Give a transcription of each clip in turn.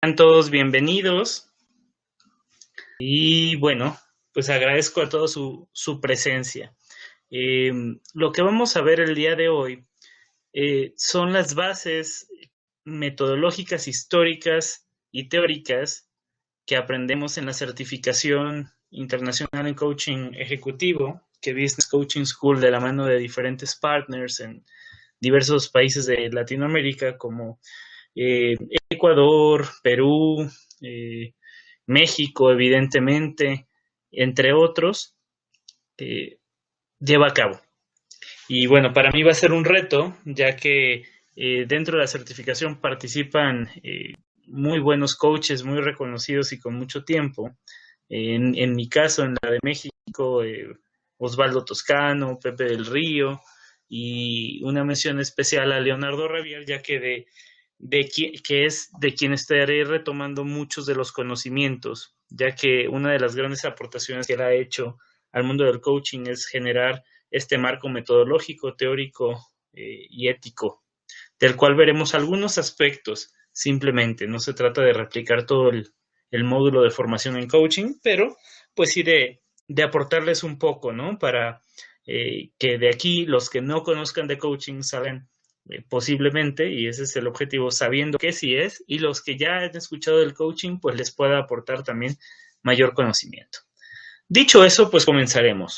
Sean todos bienvenidos y bueno, pues agradezco a todos su presencia. Lo que vamos a ver el día de hoy son las bases metodológicas, históricas y teóricas que aprendemos en la certificación internacional en coaching ejecutivo, que Business Coaching School de la mano de diferentes partners en diversos países de Latinoamérica como Ecuador, Perú, México, evidentemente, entre otros, lleva a cabo. Y bueno, para mí va a ser un reto, ya que dentro de la certificación participan muy buenos coaches, muy reconocidos y con mucho tiempo. En mi caso, en la de México, Osvaldo Toscano, Pepe del Río, y una mención especial a Leonardo Ravier, ya que que es de quien estaré retomando muchos de los conocimientos, ya que una de las grandes aportaciones que él ha hecho al mundo del coaching es generar este marco metodológico, teórico y ético, del cual veremos algunos aspectos simplemente. No se trata de replicar todo el módulo de formación en coaching, pero pues sí de aportarles un poco, ¿no? Para que de aquí los que no conozcan de coaching salgan posiblemente, y ese es el objetivo, sabiendo qué sí es, y los que ya han escuchado del coaching, pues les pueda aportar también mayor conocimiento. Dicho eso, pues comenzaremos.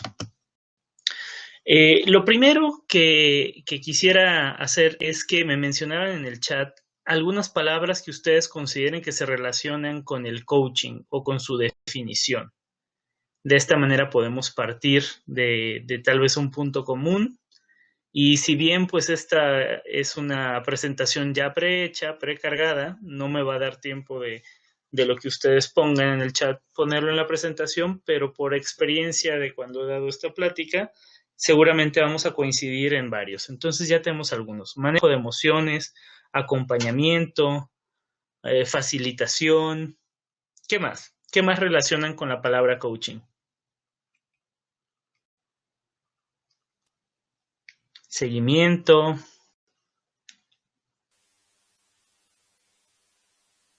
Lo primero que quisiera hacer es que me mencionaran en el chat algunas palabras que ustedes consideren que se relacionan con el coaching o con su definición. De esta manera podemos partir de tal vez un punto común. Y si bien pues esta es una presentación ya prehecha, precargada, no me va a dar tiempo de lo que ustedes pongan en el chat, ponerlo en la presentación, pero por experiencia de cuando he dado esta plática, seguramente vamos a coincidir en varios. Entonces ya tenemos algunos. Manejo de emociones, acompañamiento, facilitación. ¿Qué más? ¿Qué más relacionan con la palabra coaching? Seguimiento,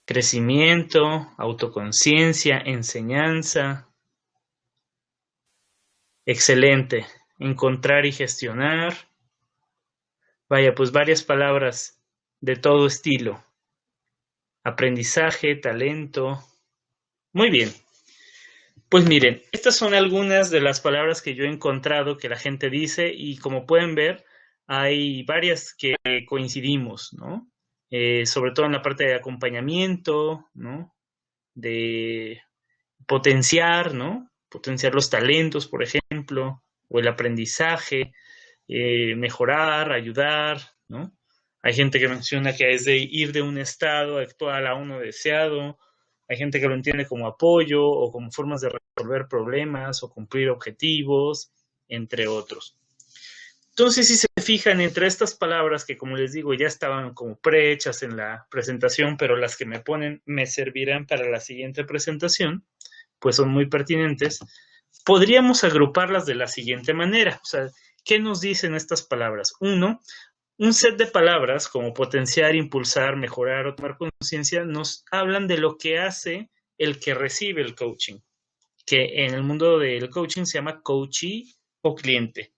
crecimiento, autoconciencia, enseñanza. Excelente. Encontrar y gestionar. Vaya, pues varias palabras de todo estilo. Aprendizaje, talento. Muy bien. Pues miren, estas son algunas de las palabras que yo he encontrado que la gente dice y como pueden ver, hay varias que coincidimos, ¿no? Sobre todo en la parte de acompañamiento, ¿no? De potenciar, ¿no? Potenciar los talentos, por ejemplo, o el aprendizaje, mejorar, ayudar, ¿no? Hay gente que menciona que es de ir de un estado actual a uno deseado. Hay gente que lo entiende como apoyo o como formas de resolver problemas o cumplir objetivos, entre otros. Entonces, si se fijan entre estas palabras que, como les digo, ya estaban como prehechas en la presentación, pero las que me ponen me servirán para la siguiente presentación, pues son muy pertinentes, podríamos agruparlas de la siguiente manera. O sea, ¿qué nos dicen estas palabras? Uno, un set de palabras como potenciar, impulsar, mejorar o tomar conciencia nos hablan de lo que hace el que recibe el coaching, que en el mundo del coaching se llama coachee o cliente.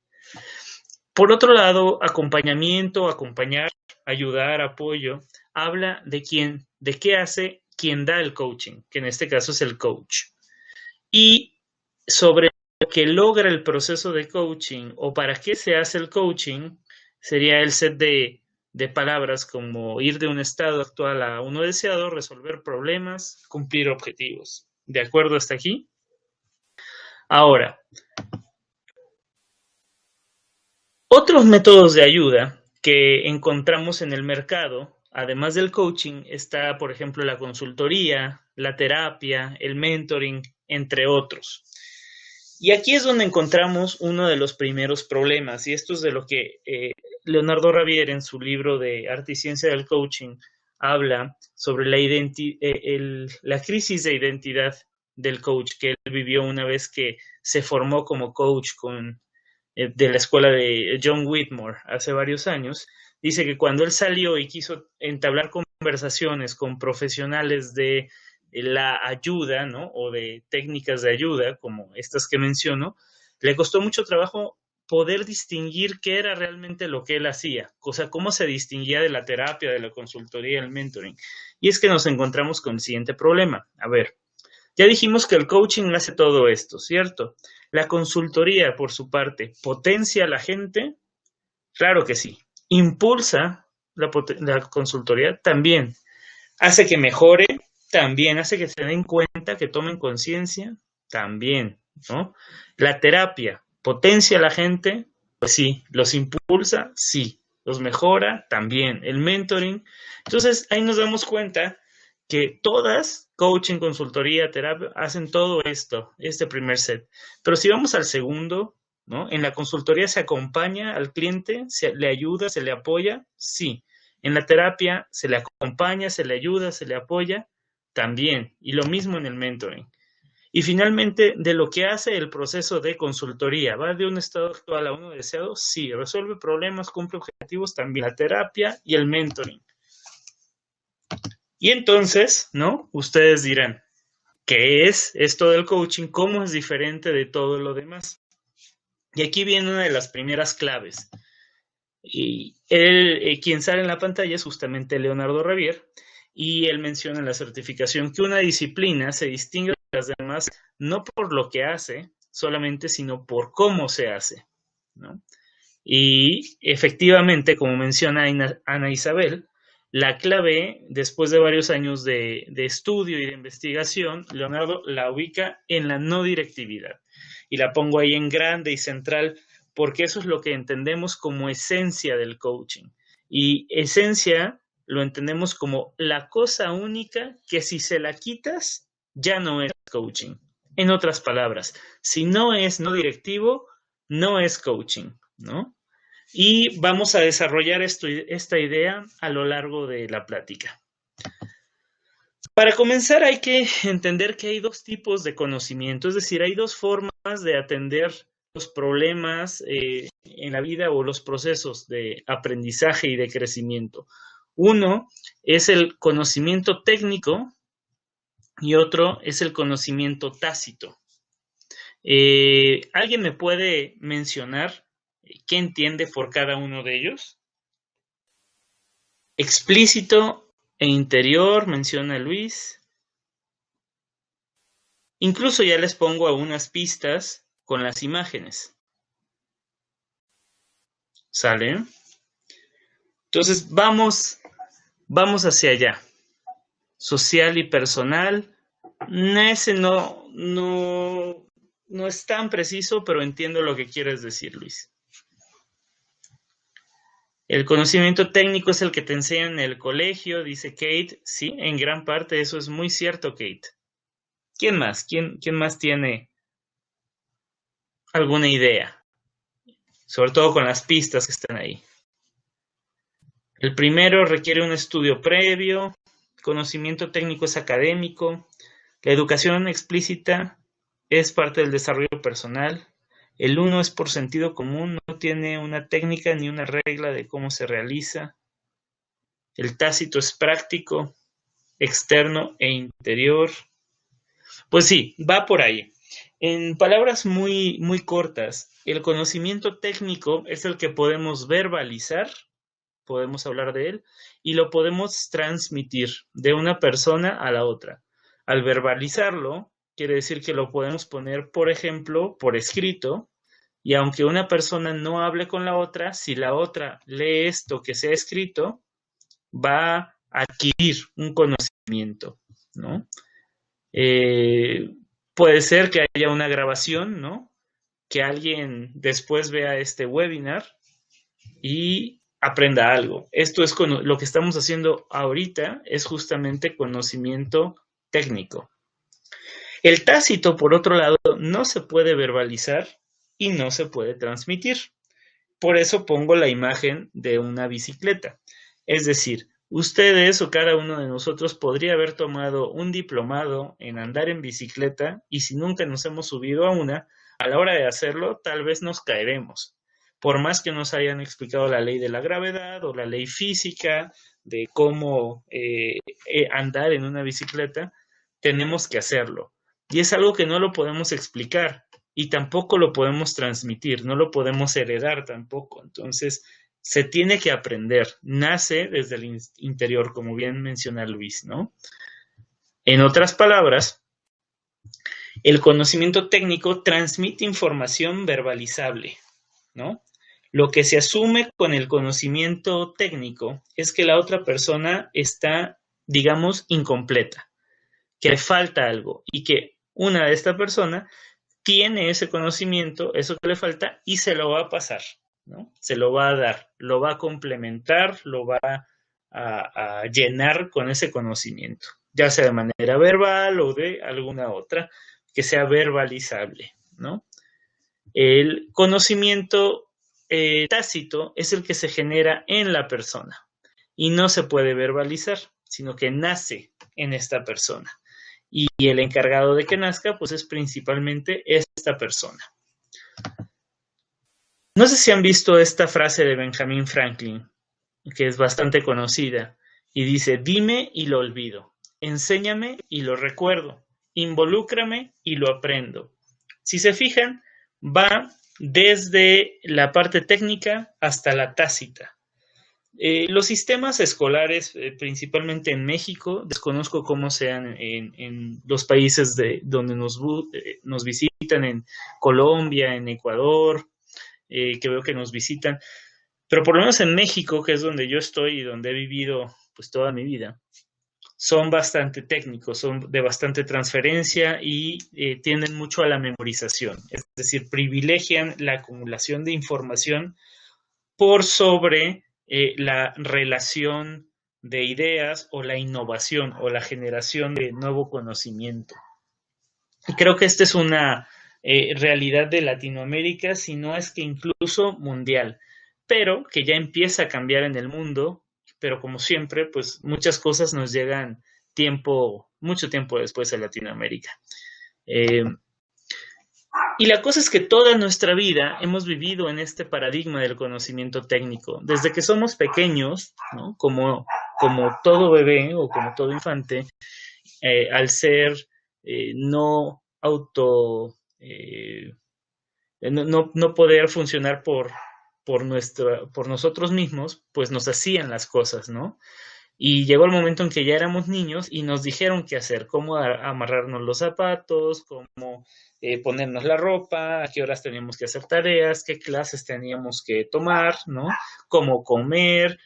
Por otro lado, acompañamiento, acompañar, ayudar, apoyo, habla de qué hace quien da el coaching, que en este caso es el coach. Y sobre lo que logra el proceso de coaching o para qué se hace el coaching, sería el set de palabras como ir de un estado actual a uno deseado, resolver problemas, cumplir objetivos. ¿De acuerdo hasta aquí? Ahora, otros métodos de ayuda que encontramos en el mercado, además del coaching, está, por ejemplo, la consultoría, la terapia, el mentoring, entre otros. Y aquí es donde encontramos uno de los primeros problemas, y esto es de lo que Leonardo Ravier en su libro de Arte y Ciencia del Coaching habla sobre la crisis de identidad del coach que él vivió una vez que se formó como coach de la escuela de John Whitmore hace varios años, Dice que cuando él salió y quiso entablar conversaciones con profesionales de la ayuda, ¿no? O de técnicas de ayuda, como estas que menciono, le costó mucho trabajo poder distinguir qué era realmente lo que él hacía, o sea, cómo se distinguía de la terapia, de la consultoría, del mentoring. Y es que nos encontramos con el siguiente problema. A ver, ya dijimos que el coaching hace todo esto, ¿cierto? La consultoría, por su parte, ¿potencia a la gente? Claro que sí. ¿Impulsa la consultoría? También. ¿Hace que mejore? También. ¿Hace que se den cuenta, que tomen conciencia? También, ¿no? La terapia, ¿potencia a la gente? Pues sí. ¿Los impulsa? Sí. ¿Los mejora? También. El mentoring. Entonces, ahí nos damos cuenta que todas, coaching, consultoría, terapia, hacen todo esto, este primer set. Pero si vamos al segundo, ¿no? En la consultoría se acompaña al cliente, se le ayuda, se le apoya, sí. En la terapia se le acompaña, se le ayuda, se le apoya, también. Y lo mismo en el mentoring. Y finalmente, de lo que hace el proceso de consultoría, ¿va de un estado actual a uno deseado? Sí. ¿Resuelve problemas, cumple objetivos? También. La terapia y el mentoring. Y entonces, ¿no? Ustedes dirán, ¿qué es esto del coaching? ¿Cómo es diferente de todo lo demás? Y aquí viene una de las primeras claves. Y él, quien sale en la pantalla es justamente Leonardo Ravier, y él menciona en la certificación que una disciplina se distingue de las demás no por lo que hace solamente, sino por cómo se hace, ¿no? Y efectivamente, como menciona Ana Isabel, la clave, después de varios años de estudio y de investigación, Leonardo la ubica en la no directividad. Y la pongo ahí en grande y central porque eso es lo que entendemos como esencia del coaching. Y esencia lo entendemos como la cosa única que si se la quitas, ya no es coaching. En otras palabras, si no es no directivo, no es coaching, ¿no? Y vamos a desarrollar esta idea a lo largo de la plática. Para comenzar hay que entender que hay dos tipos de conocimiento, es decir, hay dos formas de atender los problemas en la vida o los procesos de aprendizaje y de crecimiento. Uno es el conocimiento técnico y otro es el conocimiento tácito. ¿Alguien me puede mencionar qué entiende por cada uno de ellos? Explícito e interior, menciona Luis. Incluso ya les pongo algunas pistas con las imágenes. ¿Sale? Entonces vamos hacia allá. Social y personal. Ese no es tan preciso, pero entiendo lo que quieres decir, Luis. El conocimiento técnico es el que te enseñan en el colegio, dice Kate. Sí, en gran parte eso es muy cierto, Kate. ¿Quién más? ¿Quién más tiene alguna idea? Sobre todo con las pistas que están ahí. El primero requiere un estudio previo, conocimiento técnico es académico, la educación explícita es parte del desarrollo personal, el uno es por sentido común, no tiene una técnica ni una regla de cómo se realiza, el tácito es práctico, externo e interior. Pues sí, va por ahí. En palabras muy, muy cortas, el conocimiento técnico es el que podemos verbalizar, podemos hablar de él, y lo podemos transmitir de una persona a la otra. Al verbalizarlo, quiere decir que lo podemos poner, por ejemplo, por escrito, y aunque una persona no hable con la otra, si la otra lee esto que se ha escrito, va a adquirir un conocimiento, ¿no? Puede ser que haya una grabación, ¿no? Que alguien después vea este webinar y aprenda algo. Esto es lo que estamos haciendo ahorita, es justamente conocimiento técnico. El tácito, por otro lado, no se puede verbalizar y no se puede transmitir. Por eso pongo la imagen de una bicicleta. Es decir, ustedes o cada uno de nosotros podría haber tomado un diplomado en andar en bicicleta y si nunca nos hemos subido a una, a la hora de hacerlo, tal vez nos caeremos. por más que nos hayan explicado la ley de la gravedad o la ley física de cómo andar en una bicicleta, tenemos que hacerlo. Y es algo que no lo podemos explicar y tampoco lo podemos transmitir, no lo podemos heredar tampoco. Entonces, se tiene que aprender, nace desde el interior, como bien menciona Luis, ¿no? En otras palabras, el conocimiento técnico transmite información verbalizable, ¿no? Lo que se asume con el conocimiento técnico es que la otra persona está, digamos, incompleta, que le falta algo y que una de esta persona tiene ese conocimiento, eso que le falta, y se lo va a pasar, ¿no? Se lo va a dar, lo va a complementar, lo va a llenar con ese conocimiento, ya sea de manera verbal o de alguna otra, que sea verbalizable, ¿no? El conocimiento tácito es el que se genera en la persona y no se puede verbalizar, sino que nace en esta persona. Y el encargado de que nazca, pues es principalmente esta persona. No sé si han visto esta frase de Benjamin Franklin, que es bastante conocida, y dice: dime y lo olvido, enséñame y lo recuerdo, involúcrame y lo aprendo. Si se fijan, va desde la parte técnica hasta la tácita. Los sistemas escolares, principalmente en México, desconozco cómo sean en los países donde nos visitan, en Colombia, en Ecuador, que veo que nos visitan, pero por lo menos en México, que es donde yo estoy y donde he vivido pues toda mi vida, son bastante técnicos, son de bastante transferencia y tienden mucho a la memorización, es decir, privilegian la acumulación de información por sobre la relación de ideas o la innovación o la generación de nuevo conocimiento. Y creo que esta es una realidad de Latinoamérica, si no es que incluso mundial, pero que ya empieza a cambiar en el mundo, pero como siempre, pues muchas cosas nos llegan mucho tiempo después a Latinoamérica. Y la cosa es que toda nuestra vida hemos vivido en este paradigma del conocimiento técnico. Desde que somos pequeños, ¿no? Como todo bebé o como todo infante, al ser no auto, no poder funcionar por nosotros mismos, pues nos hacían las cosas, ¿no? Y llegó el momento en que ya éramos niños y nos dijeron qué hacer, cómo amarrarnos los zapatos, cómo ponernos la ropa, a qué horas teníamos que hacer tareas, qué clases teníamos que tomar, ¿no? Cómo comer,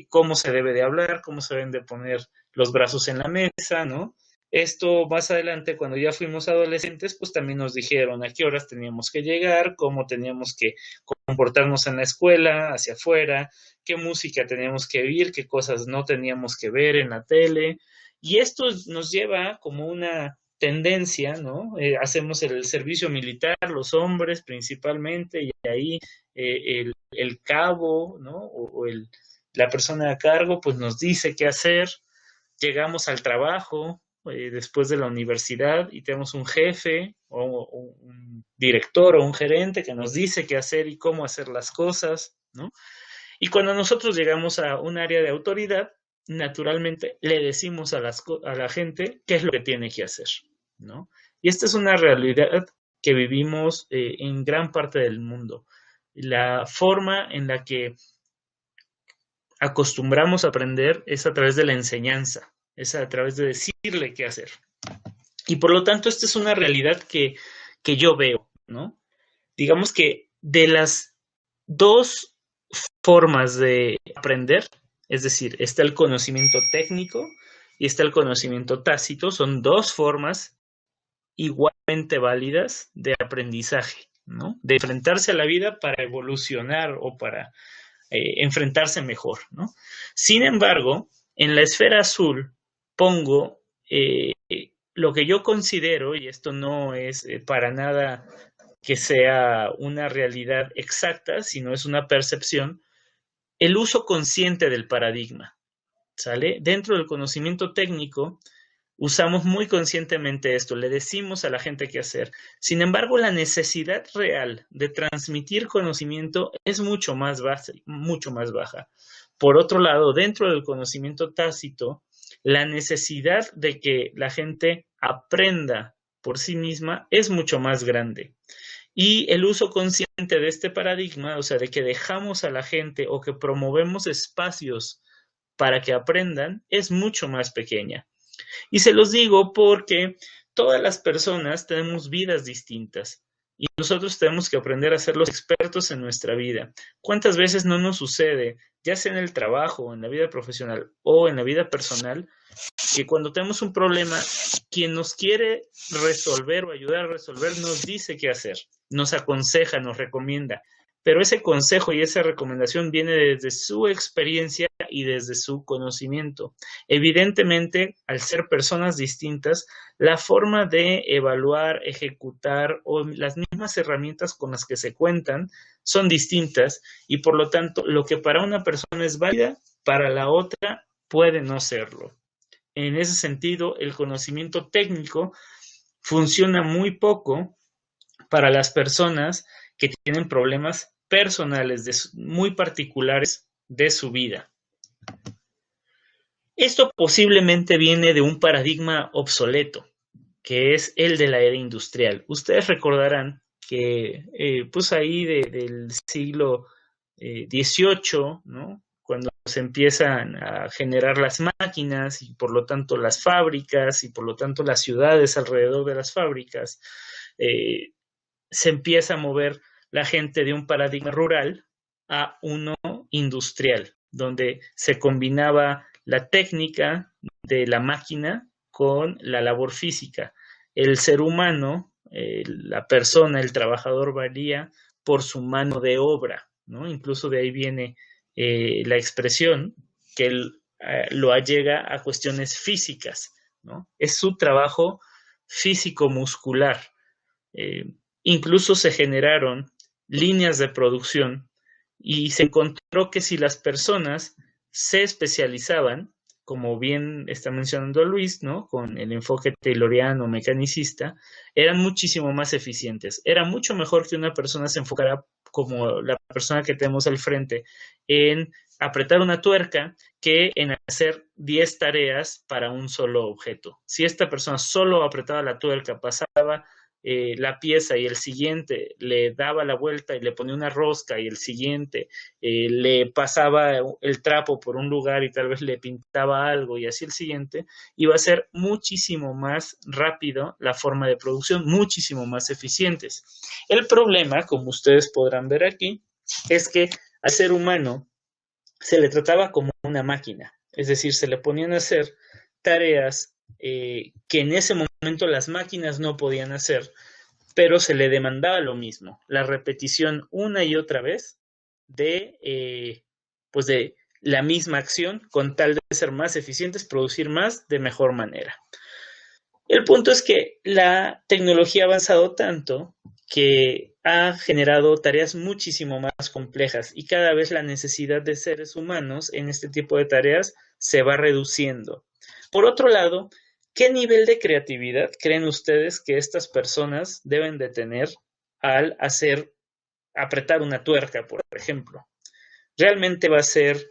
cómo se debe de hablar, cómo se deben de poner los brazos en la mesa, ¿no? Esto más adelante, cuando ya fuimos adolescentes, pues también nos dijeron a qué horas teníamos que llegar, cómo teníamos que comportarnos en la escuela, hacia afuera, qué música teníamos que oír, qué cosas no teníamos que ver en la tele. Y esto nos lleva como una tendencia, ¿no? Hacemos el servicio militar, los hombres principalmente, y ahí el cabo, ¿no? La persona a cargo, pues nos dice qué hacer. Llegamos al trabajo después de la universidad y tenemos un jefe o un director o un gerente que nos dice qué hacer y cómo hacer las cosas, ¿no? Y cuando nosotros llegamos a un área de autoridad, naturalmente le decimos a la gente qué es lo que tiene que hacer, ¿no? Y esta es una realidad que vivimos en gran parte del mundo. La forma en la que acostumbramos a aprender es a través de la enseñanza, es a través de decirle qué hacer. Y por lo tanto, esta es una realidad que yo veo, ¿no? Digamos que de las dos formas de aprender, es decir, está el conocimiento técnico y está el conocimiento tácito, son dos formas igualmente válidas de aprendizaje, ¿no? De enfrentarse a la vida para evolucionar o para enfrentarse mejor, ¿no? Sin embargo, en la esfera azul pongo lo que yo considero, y esto no es para nada que sea una realidad exacta, sino es una percepción, el uso consciente del paradigma, ¿sale? Dentro del conocimiento técnico Usamos muy conscientemente esto, le decimos a la gente qué hacer. Sin embargo, la necesidad real de transmitir conocimiento es mucho más baja. Por otro lado, dentro del conocimiento tácito, la necesidad de que la gente aprenda por sí misma es mucho más grande. Y el uso consciente de este paradigma, o sea, de que dejamos a la gente o que promovemos espacios para que aprendan, es mucho más pequeña. Y se los digo porque todas las personas tenemos vidas distintas y nosotros tenemos que aprender a ser los expertos en nuestra vida. ¿Cuántas veces no nos sucede, ya sea en el trabajo, en la vida profesional o en la vida personal, que cuando tenemos un problema, quien nos quiere resolver o ayudar a resolver nos dice qué hacer, nos aconseja, nos recomienda, pero ese consejo y esa recomendación viene desde su experiencia y desde su conocimiento. Evidentemente, al ser personas distintas, la forma de evaluar, ejecutar o las mismas herramientas con las que se cuentan son distintas y por lo tanto lo que para una persona es válida, para la otra puede no serlo. En ese sentido, el conocimiento técnico funciona muy poco para las personas que tienen problemas personales muy particulares de su vida. Esto posiblemente viene de un paradigma obsoleto, que es el de la era industrial. Ustedes recordarán que pues ahí del siglo XVIII, ¿no? Cuando se empiezan a generar las máquinas y por lo tanto las fábricas y por lo tanto las ciudades alrededor de las fábricas, se empieza a mover la gente de un paradigma rural a uno industrial, donde se combinaba la técnica de la máquina con la labor física. El ser humano, la persona, el trabajador valía por su mano de obra, ¿no? Incluso de ahí viene la expresión que lo allega a cuestiones físicas, ¿no? Es su trabajo físico-muscular. Incluso se generaron líneas de producción y se encontró que si las personas se especializaban, como bien está mencionando Luis, ¿no? Con el enfoque tayloriano mecanicista, eran muchísimo más eficientes. Era mucho mejor que una persona se enfocara como la persona que tenemos al frente en apretar una tuerca que en hacer 10 tareas para un solo objeto. Si esta persona solo apretaba la tuerca, pasaba la pieza y el siguiente le daba la vuelta y le ponía una rosca y el siguiente le pasaba el trapo por un lugar y tal vez le pintaba algo y así el siguiente, iba a ser muchísimo más rápido la forma de producción, muchísimo más eficientes. El problema, como ustedes podrán ver aquí, es que al ser humano se le trataba como una máquina, es decir, se le ponían a hacer tareas que en ese momento las máquinas no podían hacer, pero se le demandaba lo mismo, la repetición una y otra vez pues de la misma acción con tal de ser más eficientes, producir más de mejor manera. El punto es que la tecnología ha avanzado tanto que ha generado tareas muchísimo más complejas y cada vez la necesidad de seres humanos en este tipo de tareas se va reduciendo. Por otro lado, ¿qué nivel de creatividad creen ustedes que estas personas deben de tener al apretar una tuerca, por ejemplo? Realmente va a ser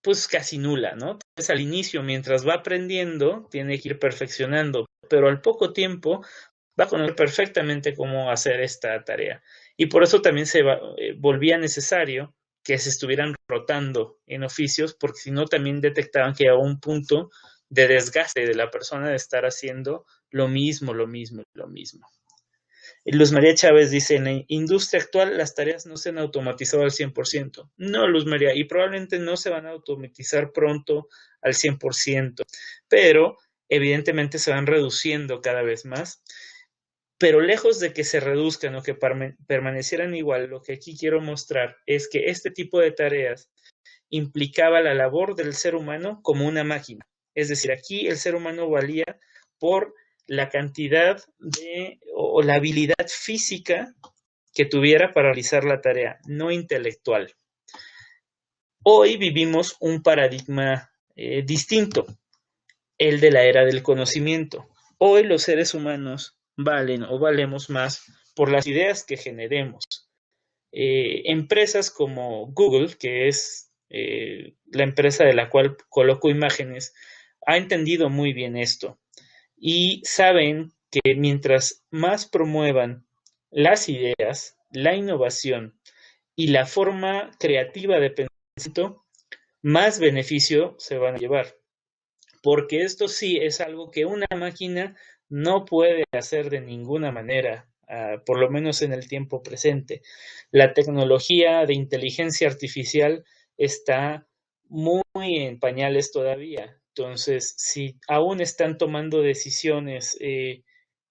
pues casi nula, ¿no? Entonces al inicio, mientras va aprendiendo, tiene que ir perfeccionando, pero al poco tiempo va a conocer perfectamente cómo hacer esta tarea. Y por eso también volvía necesario que se estuvieran rotando en oficios, porque si no también detectaban que llegaba un punto de desgaste de la persona de estar haciendo lo mismo. Luz María Chávez dice, en la industria actual las tareas no se han automatizado al 100%. No, Luz María, y probablemente no se van a automatizar pronto al 100%, pero evidentemente se van reduciendo cada vez más. Pero lejos de que se reduzcan o que permanecieran igual, lo que aquí quiero mostrar es que este tipo de tareas implicaba la labor del ser humano como una máquina. Es decir, aquí el ser humano valía por la cantidad o la habilidad física que tuviera para realizar la tarea, no intelectual. Hoy vivimos un paradigma distinto. el de la era del conocimiento. Hoy los seres humanos valen o valemos más por las ideas que generemos. Empresas como Google, que es la empresa de la cual coloco imágenes, ha entendido muy bien esto y saben que mientras más promuevan las ideas, la innovación y la forma creativa de pensamiento, más beneficio se van a llevar. Porque esto sí es algo que una máquina no puede hacer de ninguna manera, por lo menos en el tiempo presente. La tecnología de inteligencia artificial está muy en pañales todavía. Entonces, si aún están tomando decisiones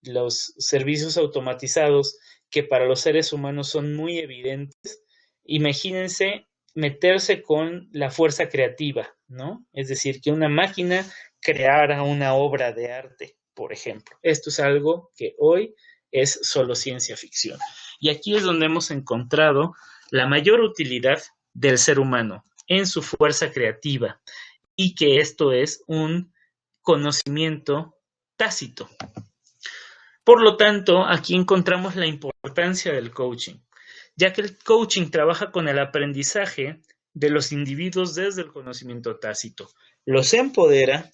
los servicios automatizados que para los seres humanos son muy evidentes, imagínense meterse con la fuerza creativa, ¿no? Es decir, que una máquina creara una obra de arte, por ejemplo. Esto es algo que hoy es solo ciencia ficción. Y aquí es donde hemos encontrado la mayor utilidad del ser humano en su fuerza creativa y que esto es un conocimiento tácito. Por lo tanto, aquí encontramos la importancia del coaching, ya que el coaching trabaja con el aprendizaje de los individuos desde el conocimiento tácito. Los empodera,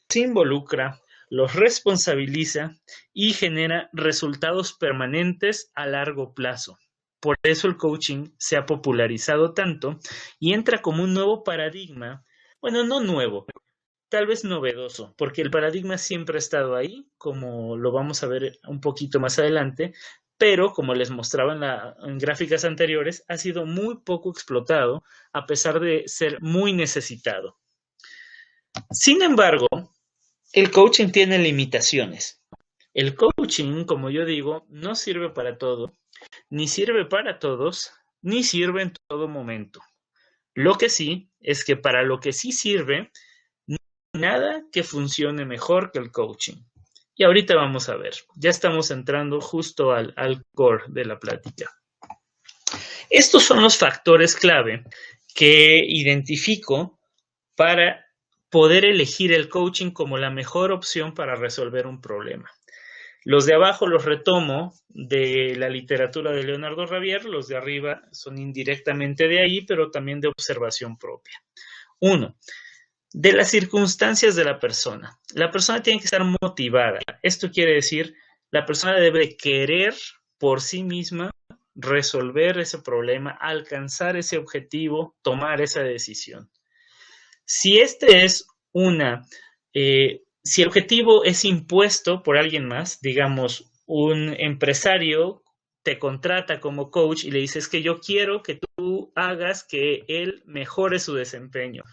se involucra, los responsabiliza y genera resultados permanentes a largo plazo. Por eso el coaching se ha popularizado tanto y entra como un nuevo paradigma, bueno, no nuevo, tal vez novedoso, porque el paradigma siempre ha estado ahí, como lo vamos a ver un poquito más adelante, pero como les mostraba en gráficas anteriores, ha sido muy poco explotado a pesar de ser muy necesitado. Sin embargo, el coaching tiene limitaciones. El coaching, como yo digo, no sirve para todo, ni sirve para todos, ni sirve en todo momento. Lo que sí es que para lo que sí sirve, no hay nada que funcione mejor que el coaching. Y ahorita vamos a ver, ya estamos entrando justo al core de la plática. Estos son los factores clave que identifico para poder elegir el coaching como la mejor opción para resolver un problema. Los de abajo los retomo de la literatura de Leonardo Ravier, los de arriba son indirectamente de ahí, pero también de observación propia. 1. De las circunstancias de la persona. La persona tiene que estar motivada. Esto quiere decir, la persona debe querer por sí misma resolver ese problema, alcanzar ese objetivo, tomar esa decisión. Si este es si el objetivo es impuesto por alguien más, digamos, un empresario te contrata como coach y le dices que yo quiero que tú hagas que él mejore su desempeño.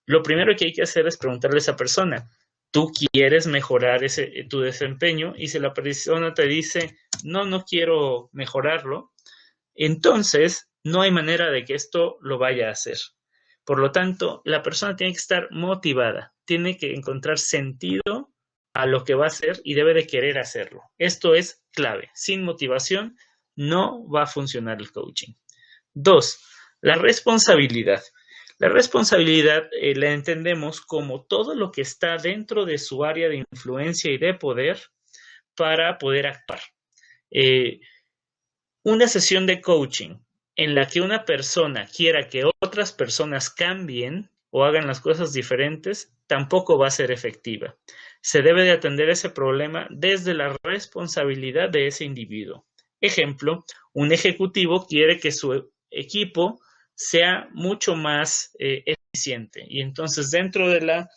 Lo primero que hay que hacer es preguntarle a esa persona, ¿tú quieres mejorar tu desempeño? Y si la persona te dice, no quiero mejorarlo, entonces no hay manera de que esto lo vaya a hacer. Por lo tanto, la persona tiene que estar motivada, tiene que encontrar sentido a lo que va a hacer y debe de querer hacerlo. Esto es clave. Sin motivación no va a funcionar el coaching. 2. La responsabilidad. La responsabilidad la entendemos como todo lo que está dentro de su área de influencia y de poder para poder actuar. Una sesión de coaching en la que una persona quiera que otras personas cambien o hagan las cosas diferentes, tampoco va a ser efectiva. Se debe de atender ese problema desde la responsabilidad de ese individuo. Ejemplo, un ejecutivo quiere que su equipo sea mucho más eficiente y entonces dentro de la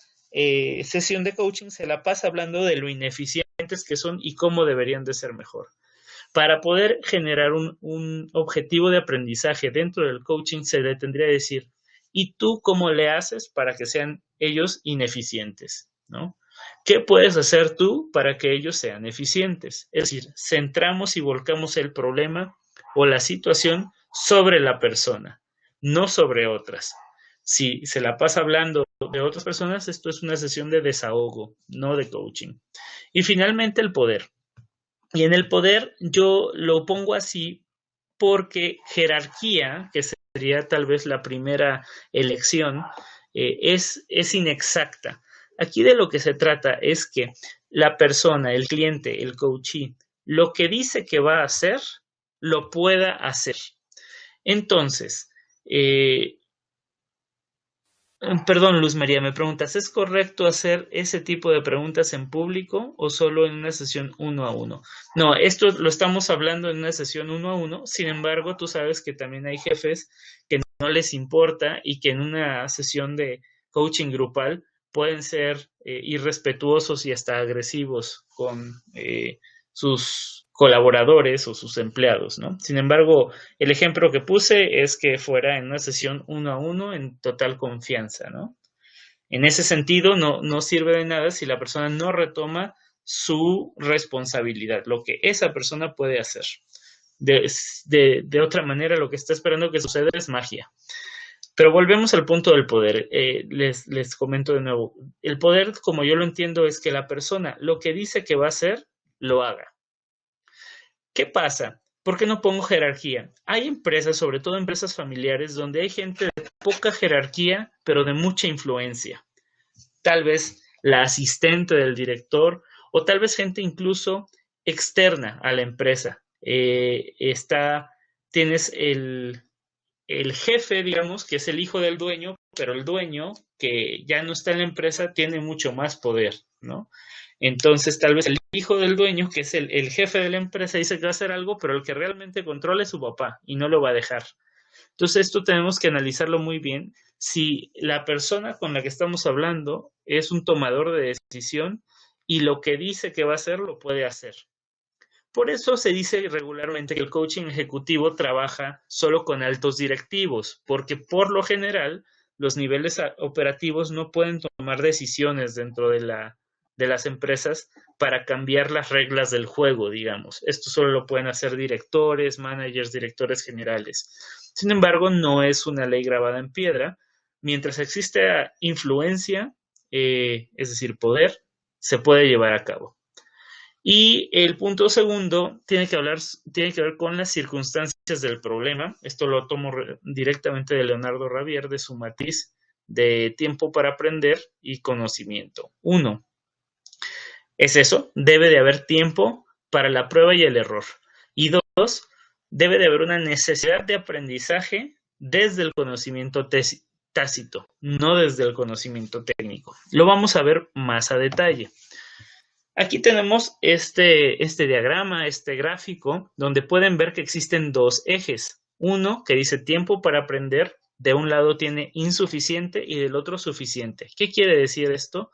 sesión de coaching se la pasa hablando de lo ineficientes que son y cómo deberían de ser mejor. Para poder generar un objetivo de aprendizaje dentro del coaching se le tendría que decir, ¿y tú cómo le haces para que sean ellos ineficientes? ¿No? ¿Qué puedes hacer tú para que ellos sean eficientes? Es decir, centramos y volcamos el problema o la situación sobre la persona, no sobre otras. Si se la pasa hablando de otras personas, esto es una sesión de desahogo, no de coaching. Y finalmente el poder. Y en el poder yo lo pongo así porque jerarquía, que sería tal vez la primera elección, es inexacta. Aquí de lo que se trata es que la persona, el cliente, el coachee, lo que dice que va a hacer, lo pueda hacer. Entonces, perdón, Luz María, me preguntas, ¿es correcto hacer ese tipo de preguntas en público o solo en una sesión uno a uno? No, esto lo estamos hablando en una sesión uno a uno, sin embargo, tú sabes que también hay jefes que no les importa y que en una sesión de coaching grupal pueden ser irrespetuosos y hasta agresivos con sus colaboradores o sus empleados, ¿no? Sin embargo, el ejemplo que puse es que fuera en una sesión uno a uno en total confianza, ¿no? En ese sentido, no sirve de nada si la persona no retoma su responsabilidad, lo que esa persona puede hacer. De otra manera, lo que está esperando que suceda es magia. Pero volvemos al punto del poder. Les comento de nuevo. El poder, como yo lo entiendo, es que la persona lo que dice que va a hacer, lo haga. ¿Qué pasa? ¿Por qué no pongo jerarquía? Hay empresas, sobre todo empresas familiares, donde hay gente de poca jerarquía, pero de mucha influencia. Tal vez la asistente del director o tal vez gente incluso externa a la empresa. Tienes el jefe, digamos, que es el hijo del dueño, pero el dueño que ya no está en la empresa tiene mucho más poder, ¿no? Entonces, tal vez el hijo del dueño, que es el jefe de la empresa, dice que va a hacer algo, pero el que realmente controla es su papá y no lo va a dejar. Entonces, esto tenemos que analizarlo muy bien. Si la persona con la que estamos hablando es un tomador de decisión y lo que dice que va a hacer, lo puede hacer. Por eso se dice regularmente que el coaching ejecutivo trabaja solo con altos directivos, porque por lo general los niveles operativos no pueden tomar decisiones dentro de las empresas para cambiar las reglas del juego, digamos. Esto solo lo pueden hacer directores, managers, directores generales. Sin embargo, no es una ley grabada en piedra. Mientras existe influencia, es decir, poder, se puede llevar a cabo. Y el punto segundo tiene que ver con las circunstancias del problema. Esto lo tomo directamente de Leonardo Ravier, de su matiz de tiempo para aprender y conocimiento. 1. Es eso, debe de haber tiempo para la prueba y el error. Y 2, debe de haber una necesidad de aprendizaje desde el conocimiento tácito, no desde el conocimiento técnico. Lo vamos a ver más a detalle. Aquí tenemos este diagrama, este gráfico, donde pueden ver que existen dos ejes. Uno que dice tiempo para aprender, de un lado tiene insuficiente y del otro suficiente. ¿Qué quiere decir esto?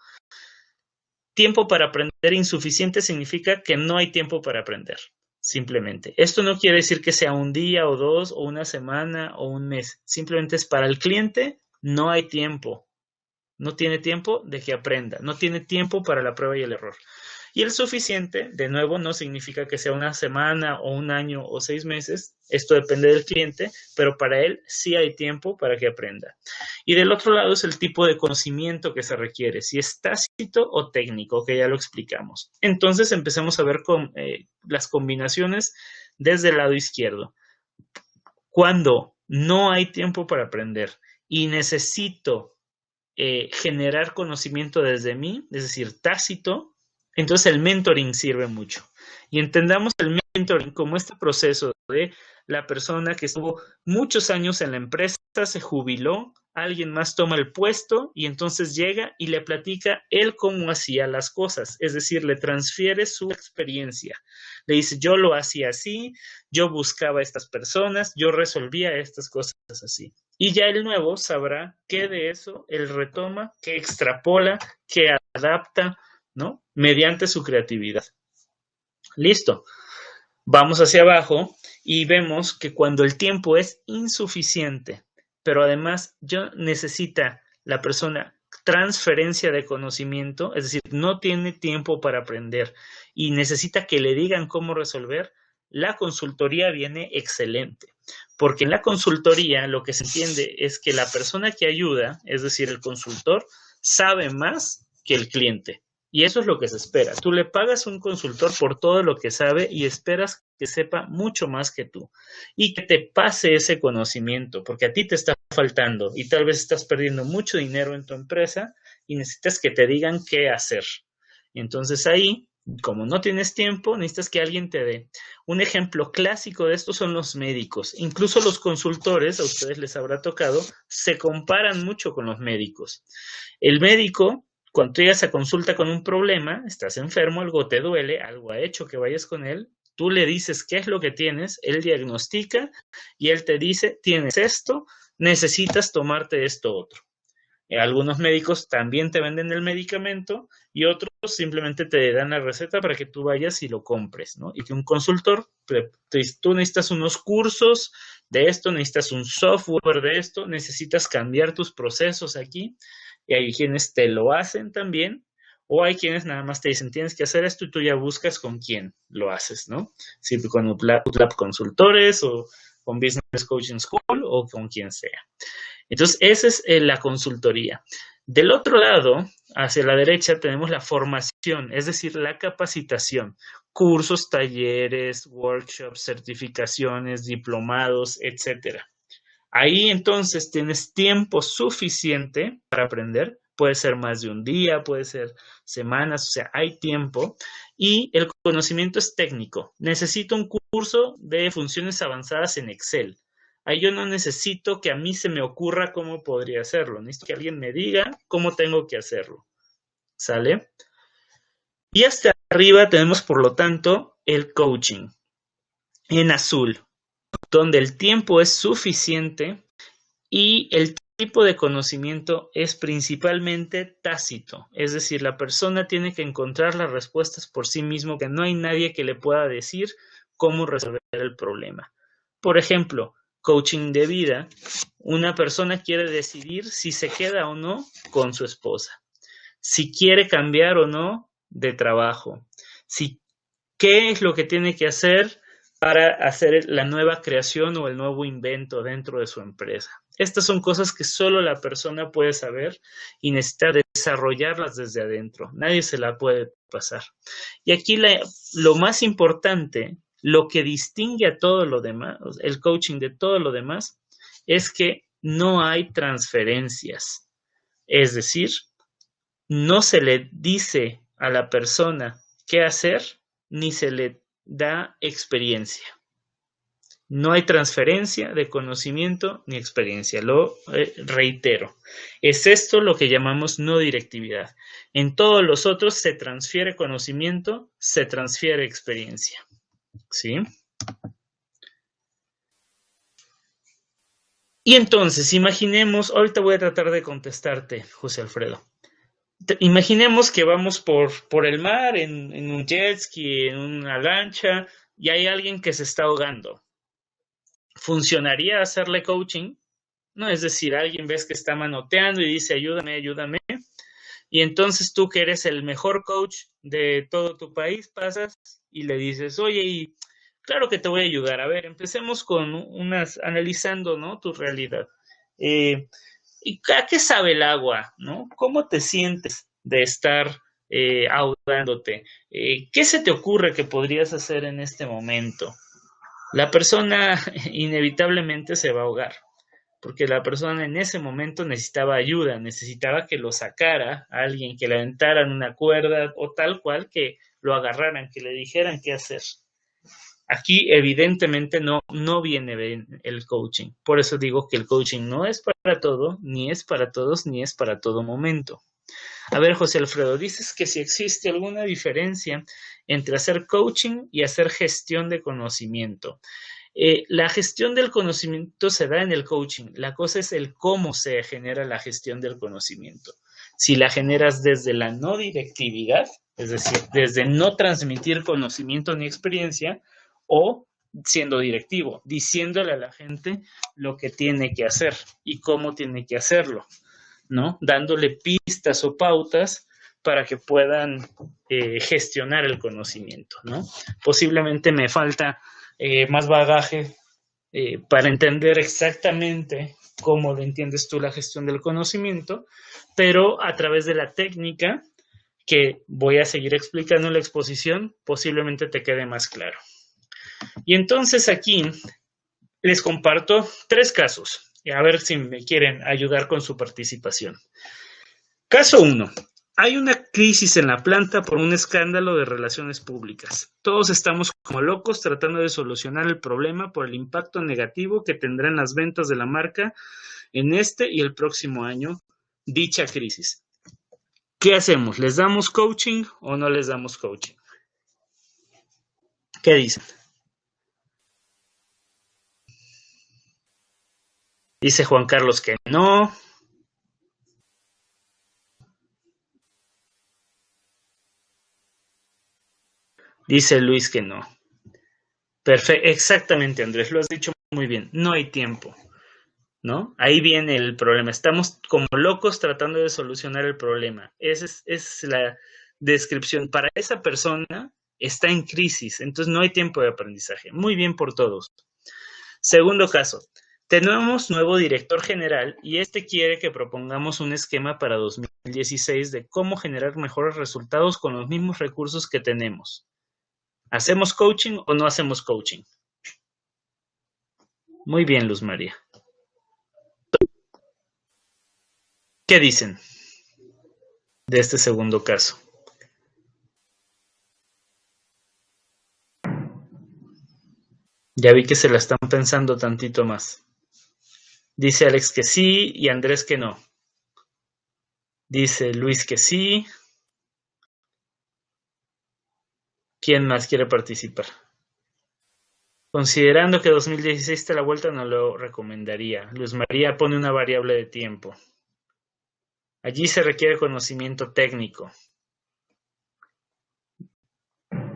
Tiempo para aprender insuficiente significa que no hay tiempo para aprender, simplemente. Esto no quiere decir que sea un día o dos o una semana o un mes. Simplemente es para el cliente, no hay tiempo. No tiene tiempo de que aprenda, no tiene tiempo para la prueba y el error. Y el suficiente, de nuevo, no significa que sea una semana o un año o 6 meses, esto depende del cliente, pero para él sí hay tiempo para que aprenda. Y del otro lado es el tipo de conocimiento que se requiere, si es tácito o técnico, que ya lo explicamos. Entonces empecemos a ver las combinaciones desde el lado izquierdo. Cuando no hay tiempo para aprender y necesito generar conocimiento desde mí, es decir, tácito, entonces el mentoring sirve mucho. Y entendamos el mentoring como este proceso de la persona que estuvo muchos años en la empresa, se jubiló, alguien más toma el puesto y entonces llega y le platica él cómo hacía las cosas, es decir, le transfiere su experiencia. Le dice, yo lo hacía así, yo buscaba a estas personas, yo resolvía estas cosas así. Y ya el nuevo sabrá qué de eso él retoma, qué extrapola, qué adapta, ¿no? Mediante su creatividad. Listo. Vamos hacia abajo y vemos que cuando el tiempo es insuficiente, pero además necesita la persona transferencia de conocimiento, es decir, no tiene tiempo para aprender y necesita que le digan cómo resolver, la consultoría viene excelente. Porque en la consultoría lo que se entiende es que la persona que ayuda, es decir, el consultor, sabe más que el cliente. Y eso es lo que se espera. Tú le pagas a un consultor por todo lo que sabe y esperas que sepa mucho más que tú y que te pase ese conocimiento, porque a ti te está faltando y tal vez estás perdiendo mucho dinero en tu empresa y necesitas que te digan qué hacer. Entonces ahí, como no tienes tiempo, necesitas que alguien te dé. Un ejemplo clásico de esto son los médicos. Incluso los consultores, a ustedes les habrá tocado, se comparan mucho con los médicos. El médico, cuando tú llegas a consulta con un problema, estás enfermo, algo te duele, algo ha hecho que vayas con él, tú le dices qué es lo que tienes, él diagnostica y él te dice, tienes esto, necesitas tomarte esto otro. Algunos médicos también te venden el medicamento y otros simplemente te dan la receta para que tú vayas y lo compres, ¿no? Y que un consultor, tú necesitas unos cursos de esto, necesitas un software de esto, necesitas cambiar tus procesos aquí, y hay quienes te lo hacen también, o hay quienes nada más te dicen, tienes que hacer esto y tú ya buscas con quién lo haces, ¿no? Si con Utlab Consultores o con Business Coaching School o con quien sea. Entonces, esa es la consultoría. Del otro lado, hacia la derecha, tenemos la formación, es decir, la capacitación, cursos, talleres, workshops, certificaciones, diplomados, etcétera. Ahí entonces tienes tiempo suficiente para aprender. Puede ser más de un día, puede ser semanas, o sea, hay tiempo. Y el conocimiento es técnico. Necesito un curso de funciones avanzadas en Excel. Ahí yo no necesito que a mí se me ocurra cómo podría hacerlo. Necesito que alguien me diga cómo tengo que hacerlo. ¿Sale? Y hasta arriba tenemos, por lo tanto, el coaching en azul, donde el tiempo es suficiente y el tipo de conocimiento es principalmente tácito. Es decir, la persona tiene que encontrar las respuestas por sí mismo, que no hay nadie que le pueda decir cómo resolver el problema. Por ejemplo, coaching de vida, una persona quiere decidir si se queda o no con su esposa, si quiere cambiar o no de trabajo, si qué es lo que tiene que hacer para hacer la nueva creación o el nuevo invento dentro de su empresa. Estas son cosas que solo la persona puede saber y necesita desarrollarlas desde adentro. Nadie se la puede pasar. Y aquí lo más importante, lo que distingue a todo lo demás, el coaching de todo lo demás, es que no hay transferencias. Es decir, no se le dice a la persona qué hacer, ni se le da experiencia. No hay transferencia de conocimiento ni experiencia, lo reitero. Es esto lo que llamamos no directividad. En todos los otros se transfiere conocimiento, se transfiere experiencia. ¿Sí? Y entonces, imaginemos, ahorita voy a tratar de contestarte, José Alfredo. Imaginemos que vamos por el mar en un jet ski, en una lancha, y hay alguien que se está ahogando. ¿Funcionaría hacerle coaching? No, es decir, alguien ves que está manoteando y dice, ayúdame, ayúdame. Y entonces tú, que eres el mejor coach de todo tu país, pasas y le dices, oye, y claro que te voy a ayudar. A ver, empecemos con analizando, ¿no?, tu realidad. ¿Y a qué sabe el agua, no? ¿Cómo te sientes de estar ahogándote? ¿Qué se te ocurre que podrías hacer en este momento? La persona inevitablemente se va a ahogar, porque la persona en ese momento necesitaba ayuda, necesitaba que lo sacara a alguien, que le aventaran una cuerda o tal cual, que lo agarraran, que le dijeran qué hacer. Aquí evidentemente no viene bien el coaching. Por eso digo que el coaching no es para todo, ni es para todos, ni es para todo momento. A ver, José Alfredo, dices que si existe alguna diferencia entre hacer coaching y hacer gestión de conocimiento. La gestión del conocimiento se da en el coaching. La cosa es el cómo se genera la gestión del conocimiento. Si la generas desde la no directividad, es decir, desde no transmitir conocimiento ni experiencia, o siendo directivo, diciéndole a la gente lo que tiene que hacer y cómo tiene que hacerlo, ¿no? Dándole pistas o pautas para que puedan gestionar el conocimiento, ¿no? Posiblemente me falta más bagaje para entender exactamente cómo le entiendes tú la gestión del conocimiento, pero a través de la técnica que voy a seguir explicando en la exposición, posiblemente te quede más claro. Y entonces aquí les comparto 3 casos, a ver si me quieren ayudar con su participación. Caso 1. Hay una crisis en la planta por un escándalo de relaciones públicas. Todos estamos como locos tratando de solucionar el problema por el impacto negativo que tendrá en las ventas de la marca en este y el próximo año dicha crisis. ¿Qué hacemos? ¿Les damos coaching o no les damos coaching? ¿Qué dicen? Dice Juan Carlos que no. Dice Luis que no. Perfecto, exactamente, Andrés, lo has dicho muy bien. No hay tiempo, ¿no? Ahí viene el problema. Estamos como locos tratando de solucionar el problema. Esa es la descripción. Para esa persona está en crisis, entonces no hay tiempo de aprendizaje. Muy bien por todos. Segundo caso. Tenemos nuevo director general y este quiere que propongamos un esquema para 2016 de cómo generar mejores resultados con los mismos recursos que tenemos. ¿Hacemos coaching o no hacemos coaching? Muy bien, Luz María. ¿Qué dicen de este segundo caso? Ya vi que se la están pensando tantito más. Dice Alex que sí y Andrés que no. Dice Luis que sí. ¿Quién más quiere participar? Considerando que 2016 está a la vuelta, no lo recomendaría. Luz María pone una variable de tiempo. Allí se requiere conocimiento técnico.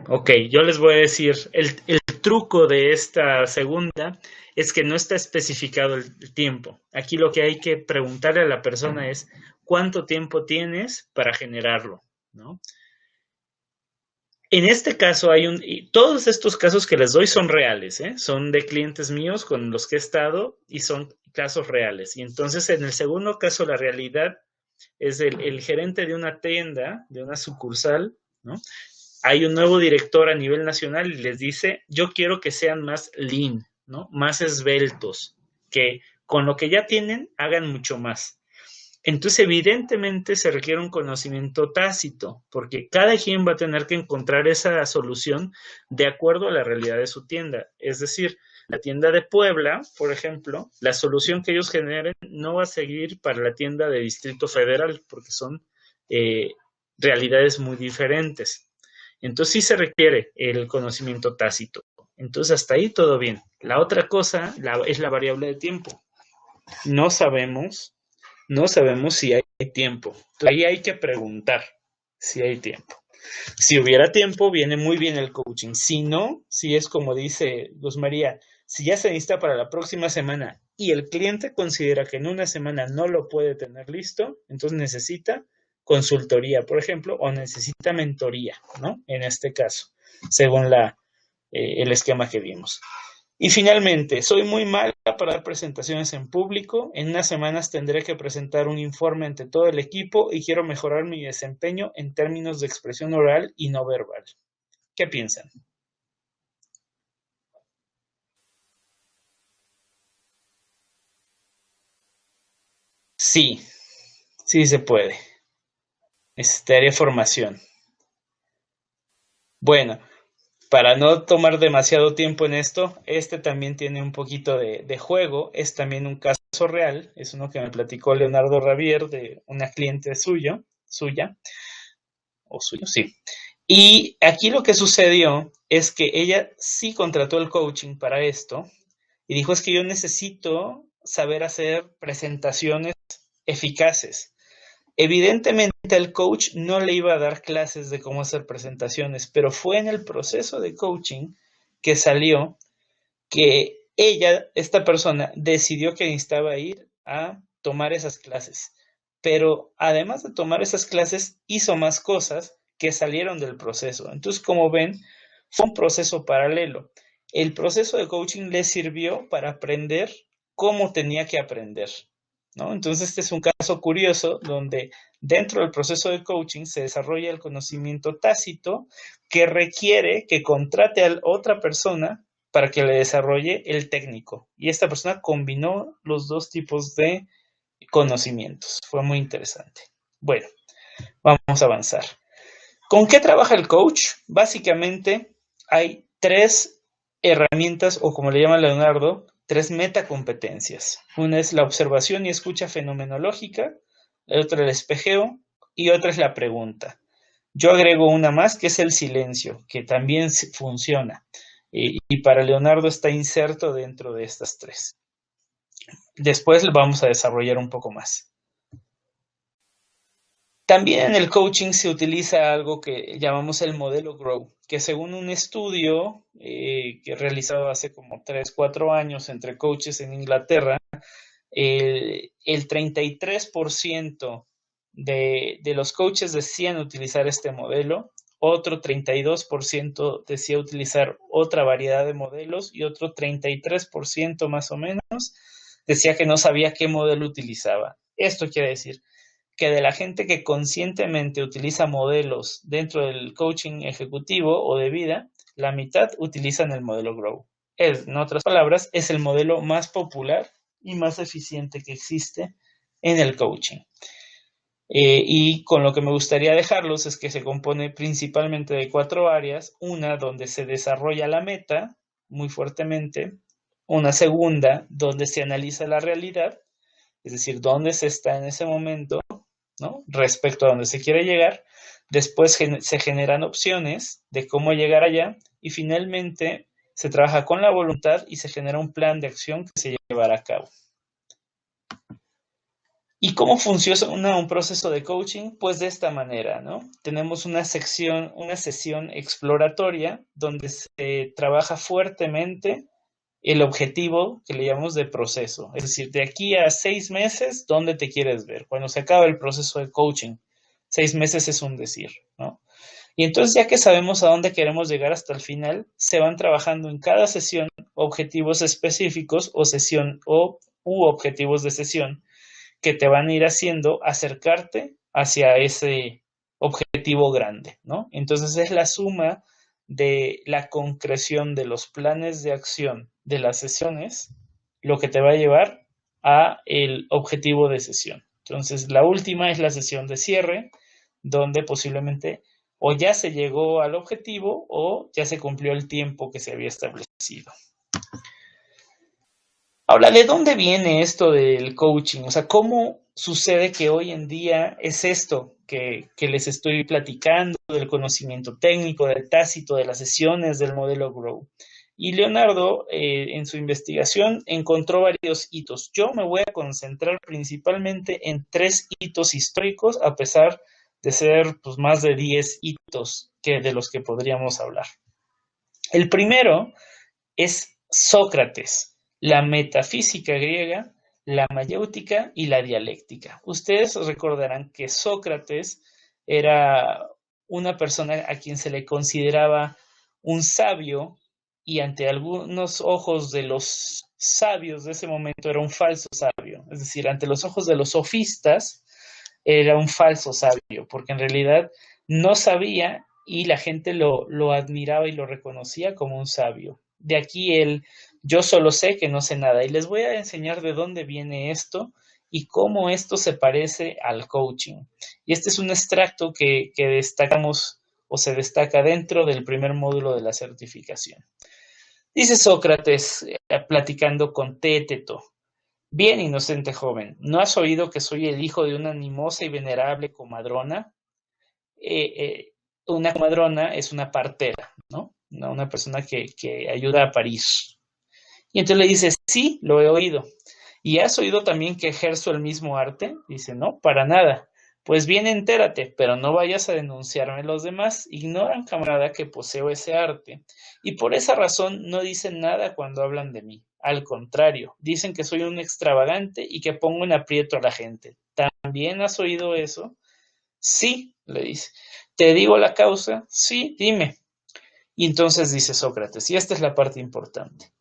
Ok, yo les voy a decir, el truco de esta segunda es que no está especificado el tiempo. Aquí lo que hay que preguntarle a la persona es cuánto tiempo tienes para generarlo, ¿no? En este caso y todos estos casos que les doy son reales, ¿eh? Son de clientes míos con los que he estado y son casos reales. Y entonces en el segundo caso la realidad es el gerente de una tienda, de una sucursal, ¿no? Hay un nuevo director a nivel nacional y les dice, yo quiero que sean más lean, ¿no? Más esbeltos, que con lo que ya tienen hagan mucho más. Entonces, evidentemente se requiere un conocimiento tácito, porque cada quien va a tener que encontrar esa solución de acuerdo a la realidad de su tienda. Es decir, la tienda de Puebla, por ejemplo, la solución que ellos generen no va a seguir para la tienda de Distrito Federal, porque son realidades muy diferentes. Entonces sí se requiere el conocimiento tácito. Entonces hasta ahí todo bien. La otra cosa es la variable de tiempo. No sabemos si hay tiempo. Ahí hay que preguntar si hay tiempo. Si hubiera tiempo, viene muy bien el coaching. Si no, si es como dice Luz María, si ya se necesita para la próxima semana y el cliente considera que en una semana no lo puede tener listo, entonces necesita consultoría, por ejemplo, o necesita mentoría, ¿no? En este caso, según el esquema que vimos. Y finalmente, soy muy mala para dar presentaciones en público. En unas semanas tendré que presentar un informe ante todo el equipo y quiero mejorar mi desempeño en términos de expresión oral y no verbal. ¿Qué piensan? Sí, sí se puede. Necesitaría formación. Bueno, para no tomar demasiado tiempo en esto, este también tiene un poquito de juego. Es también un caso real. Es uno que me platicó Leonardo Ravier de una cliente suya, o suyo, sí. Y aquí lo que sucedió es que ella sí contrató el coaching para esto y dijo es que yo necesito saber hacer presentaciones eficaces. Evidentemente el coach no le iba a dar clases de cómo hacer presentaciones, pero fue en el proceso de coaching que salió que ella, esta persona, decidió que necesitaba ir a tomar esas clases. Pero además de tomar esas clases, hizo más cosas que salieron del proceso. Entonces, como ven, fue un proceso paralelo. El proceso de coaching le sirvió para aprender cómo tenía que aprender, ¿no? Entonces, este es un caso curioso donde dentro del proceso de coaching se desarrolla el conocimiento tácito que requiere que contrate a otra persona para que le desarrolle el técnico. Y esta persona combinó los dos tipos de conocimientos. Fue muy interesante. Bueno, vamos a avanzar. ¿Con qué trabaja el coach? Básicamente hay 3 herramientas, o como le llama Leonardo, 3 metacompetencias. Una es la observación y escucha fenomenológica, la otra el espejeo y otra es la pregunta. Yo agrego una más que es el silencio, que también funciona. Y para Leonardo está inserto dentro de estas 3. Después lo vamos a desarrollar un poco más. También en el coaching se utiliza algo que llamamos el modelo GROW, que según un estudio que realizado hace como 3, 4 años entre coaches en Inglaterra, el 33% de los coaches decían utilizar este modelo, otro 32% decía utilizar otra variedad de modelos y otro 33% más o menos decía que no sabía qué modelo utilizaba. Esto quiere decir que de la gente que conscientemente utiliza modelos dentro del coaching ejecutivo o de vida, la mitad utilizan el modelo GROW. En otras palabras, es el modelo más popular y más eficiente que existe en el coaching. Y con lo que me gustaría dejarlos es que se compone principalmente de 4 áreas. Una donde se desarrolla la meta muy fuertemente. Una segunda donde se analiza la realidad, es decir, dónde se está en ese momento, ¿no? Respecto a dónde se quiere llegar. Después se generan opciones de cómo llegar allá y finalmente se trabaja con la voluntad y se genera un plan de acción que se llevará a cabo. ¿Y cómo funciona un proceso de coaching? Pues de esta manera, ¿no? Tenemos una sesión exploratoria donde se trabaja fuertemente el objetivo que le llamamos de proceso. Es decir, de aquí a 6 meses, ¿dónde te quieres ver? Cuando se acaba el proceso de coaching. 6 meses es un decir, ¿no? Y entonces, ya que sabemos a dónde queremos llegar hasta el final, se van trabajando en cada sesión objetivos específicos u objetivos de sesión que te van a ir haciendo acercarte hacia ese objetivo grande, ¿no? Entonces es la suma de la concreción de los planes de acción de las sesiones lo que te va a llevar a el objetivo de sesión. Entonces la última es la sesión de cierre, donde posiblemente o ya se llegó al objetivo o ya se cumplió el tiempo que se había establecido. Ahora, ¿de dónde viene esto del coaching? O sea, ¿cómo sucede que hoy en día es esto que les estoy platicando, del conocimiento técnico, del tácito, de las sesiones, del modelo GROW? Y Leonardo, en su investigación, encontró varios hitos. Yo me voy a concentrar principalmente en 3 hitos históricos, a pesar de ser pues, más de 10 hitos de los que podríamos hablar. El primero es Sócrates, la metafísica griega, la mayéutica y la dialéctica. Ustedes recordarán que Sócrates era una persona a quien se le consideraba un sabio y ante algunos ojos de los sabios de ese momento era un falso sabio. Es decir, ante los ojos de los sofistas era un falso sabio, porque en realidad no sabía y la gente lo admiraba y lo reconocía como un sabio. De aquí el yo solo sé que no sé nada. Y les voy a enseñar de dónde viene esto y cómo esto se parece al coaching. Y este es un extracto que destacamos o se destaca dentro del primer módulo de la certificación. Dice Sócrates, platicando con Téteto: bien, inocente joven, ¿no has oído que soy el hijo de una animosa y venerable comadrona? Una comadrona es una partera, ¿no? Una persona que ayuda a parir. Y entonces le dice, sí, lo he oído. ¿Y has oído también que ejerzo el mismo arte? Dice, no, para nada. Pues bien, entérate, pero no vayas a denunciarme. Los demás ignoran, camarada, que poseo ese arte. Y por esa razón no dicen nada cuando hablan de mí. Al contrario, dicen que soy un extravagante y que pongo en aprieto a la gente. ¿También has oído eso? Sí, le dice. ¿Te digo la causa? Sí, dime. Y entonces dice Sócrates, y esta es la parte importante.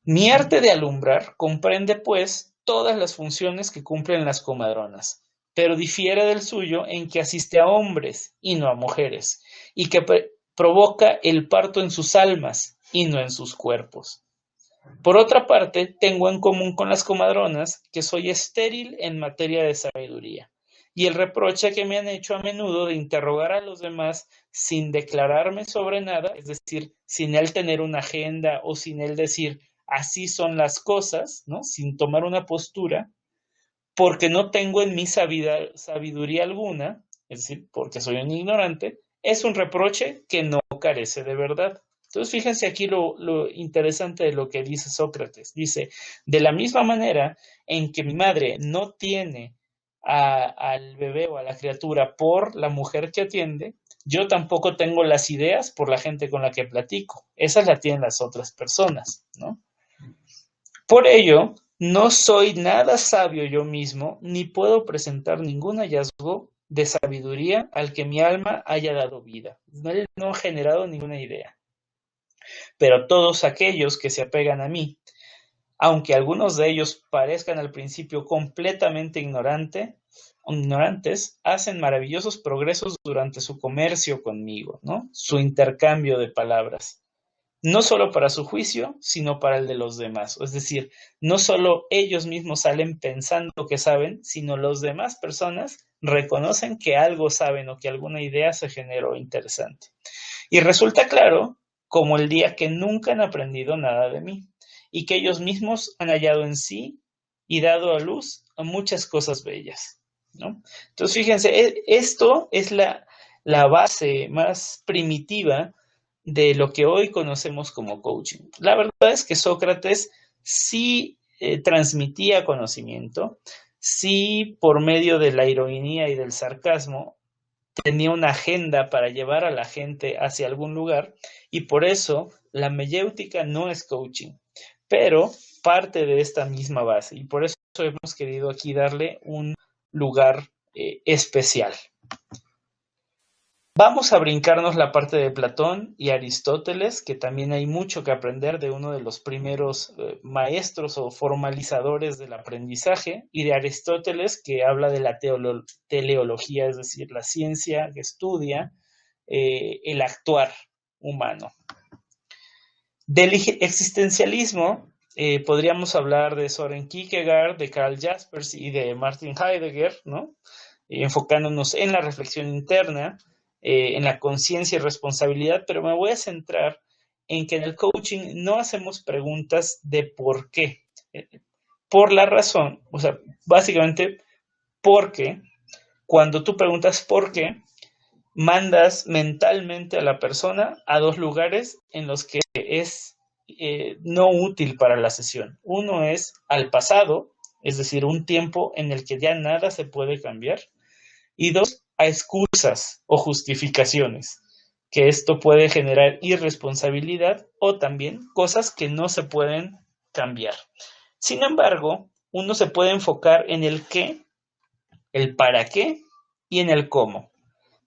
Mi arte de alumbrar comprende, pues, todas las funciones que cumplen las comadronas, pero difiere del suyo en que asiste a hombres y no a mujeres, y que provoca el parto en sus almas y no en sus cuerpos. Por otra parte, tengo en común con las comadronas que soy estéril en materia de sabiduría, y el reproche que me han hecho a menudo de interrogar a los demás sin declararme sobre nada, es decir, sin él tener una agenda o sin él decir así son las cosas, ¿no? Sin tomar una postura, porque no tengo en mí sabiduría alguna, es decir, porque soy un ignorante, es un reproche que no carece de verdad. Entonces, fíjense aquí lo interesante de lo que dice Sócrates. Dice, de la misma manera en que mi madre no tiene al bebé o a la criatura por la mujer que atiende, yo tampoco tengo las ideas por la gente con la que platico. Esas las tienen las otras personas, ¿no? Por ello, no soy nada sabio yo mismo, ni puedo presentar ningún hallazgo de sabiduría al que mi alma haya dado vida. Él no ha generado ninguna idea. Pero todos aquellos que se apegan a mí, aunque algunos de ellos parezcan al principio completamente ignorantes, hacen maravillosos progresos durante su comercio conmigo, ¿no? Su intercambio de palabras. No solo para su juicio, sino para el de los demás. Es decir, no solo ellos mismos salen pensando que saben, sino las demás personas reconocen que algo saben o que alguna idea se generó interesante. Y resulta claro como el día que nunca han aprendido nada de mí y que ellos mismos han hallado en sí y dado a luz a muchas cosas bellas, ¿no? Entonces, fíjense, esto es la base más primitiva de lo que hoy conocemos como coaching. La verdad es que Sócrates sí transmitía conocimiento, sí por medio de la ironía y del sarcasmo tenía una agenda para llevar a la gente hacia algún lugar y por eso la meyéutica no es coaching, pero parte de esta misma base y por eso hemos querido aquí darle un lugar especial. Vamos a brincarnos la parte de Platón y Aristóteles, que también hay mucho que aprender de uno de los primeros maestros o formalizadores del aprendizaje, y de Aristóteles, que habla de la teleología, es decir, la ciencia que estudia el actuar humano. Del existencialismo podríamos hablar de Søren Kierkegaard, de Karl Jaspers y de Martin Heidegger, ¿no? Enfocándonos en la reflexión interna, en la conciencia y responsabilidad, pero me voy a centrar en que en el coaching no hacemos preguntas de por qué, por la razón, o sea, básicamente porque cuando tú preguntas por qué, mandas mentalmente a la persona a dos lugares en los que es no útil para la sesión. Uno es al pasado, es decir, un tiempo en el que ya nada se puede cambiar, y dos, a excusas o justificaciones, que esto puede generar irresponsabilidad o también cosas que no se pueden cambiar. Sin embargo, uno se puede enfocar en el qué, el para qué y en el cómo.